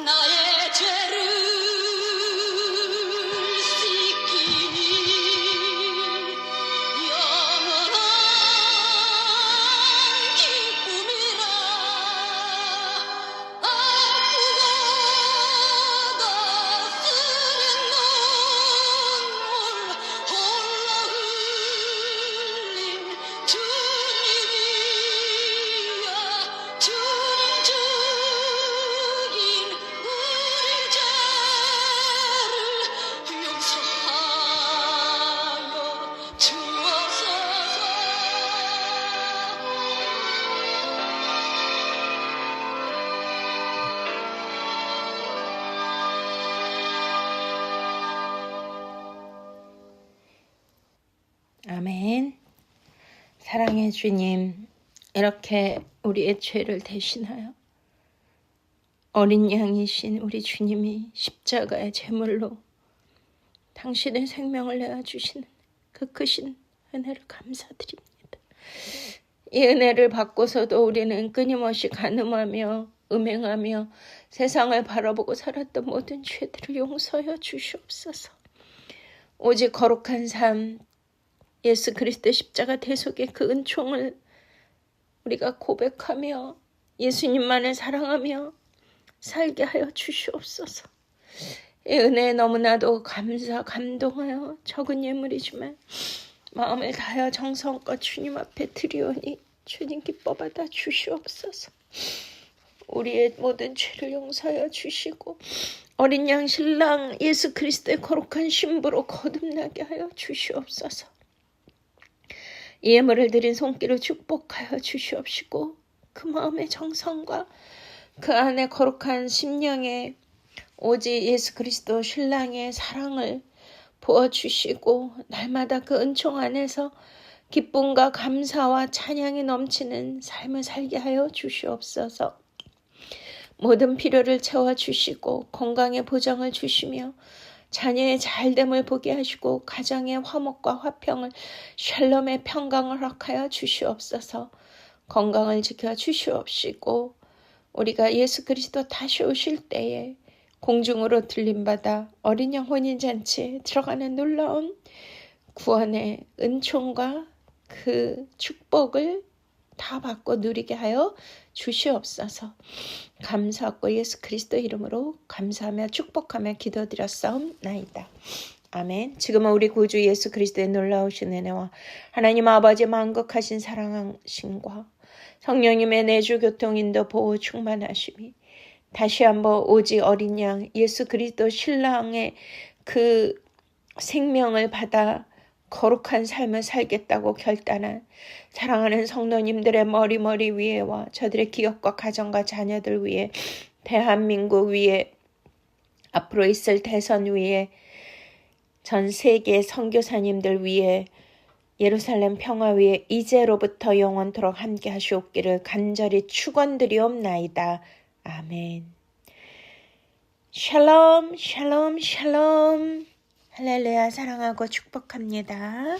나의 죄를 씻기니 영원한 기쁨이라 아프고 다 쓰린 눈물 홀로 흘린 주님이여 주님 죽인 우리 죄를 용서하여 주옵소서. 아멘. 사랑의 주님, 이렇게 우리의 죄를 대신하여 어린 양이신 우리 주님이 십자가의 제물로 당신의 생명을 내어주시는 그 크신 은혜를 감사드립니다. 이 은혜를 받고서도 우리는 끊임없이 간음하며 음행하며 세상을 바라보고 살았던 모든 죄들을 용서하여 주시옵소서. 오직 거룩한 삶, 예수 그리스도 십자가 대속의 그 은총을 우리가 고백하며 예수님만을 사랑하며 살게 하여 주시옵소서. 이 은혜에 너무나도 감동하여 적은 예물이지만 마음을 다하여 정성껏 주님 앞에 드리오니 주님 기뻐 받아 주시옵소서. 우리의 모든 죄를 용서하여 주시고 어린 양 신랑 예수 그리스도의 거룩한 신부로 거듭나게 하여 주시옵소서. 이 예물을 드린 손길을 축복하여 주시옵시고 그 마음의 정성과 그 안에 거룩한 심령에 오직 예수 그리스도 신랑의 사랑을 부어주시고 날마다 그 은총 안에서 기쁨과 감사와 찬양이 넘치는 삶을 살게 하여 주시옵소서. 모든 필요를 채워주시고 건강의 보장을 주시며 자녀의 잘됨을 보게 하시고 가정의 화목과 화평을 샬롬의 평강을 허락하여 주시옵소서. 건강을 지켜 주시옵시고 우리가 예수 그리스도 다시 오실 때에 공중으로 들림받아 어린 양 혼인잔치에 들어가는 놀라운 구원의 은총과 그 축복을 다 받고 누리게 하여 주시옵소서. 감사하고 예수 그리스도 이름으로 감사하며 축복하며 기도드렸사옵나이다. 아멘. 지금은 우리 구주 예수 그리스도의 놀라우신 은혜와 하나님 아버지의 만극하신 사랑하심과 성령님의 내주 교통 인도 보호 충만하심이 다시 한번 오직 어린 양 예수 그리스도 신랑의 그 생명을 받아 거룩한 삶을 살겠다고 결단한 사랑하는 성도님들의 머리 위에와 저들의 기업과 가정과 자녀들 위에 대한민국 위에 앞으로 있을 대선 위에 전 세계 선교사님들 위에 예루살렘 평화 위에 이제로부터 영원토록 함께 하시옵기를 간절히 축원드리옵나이다. 아멘. 샬롬 샬롬 샬롬. 할렐루야. 사랑하고 축복합니다.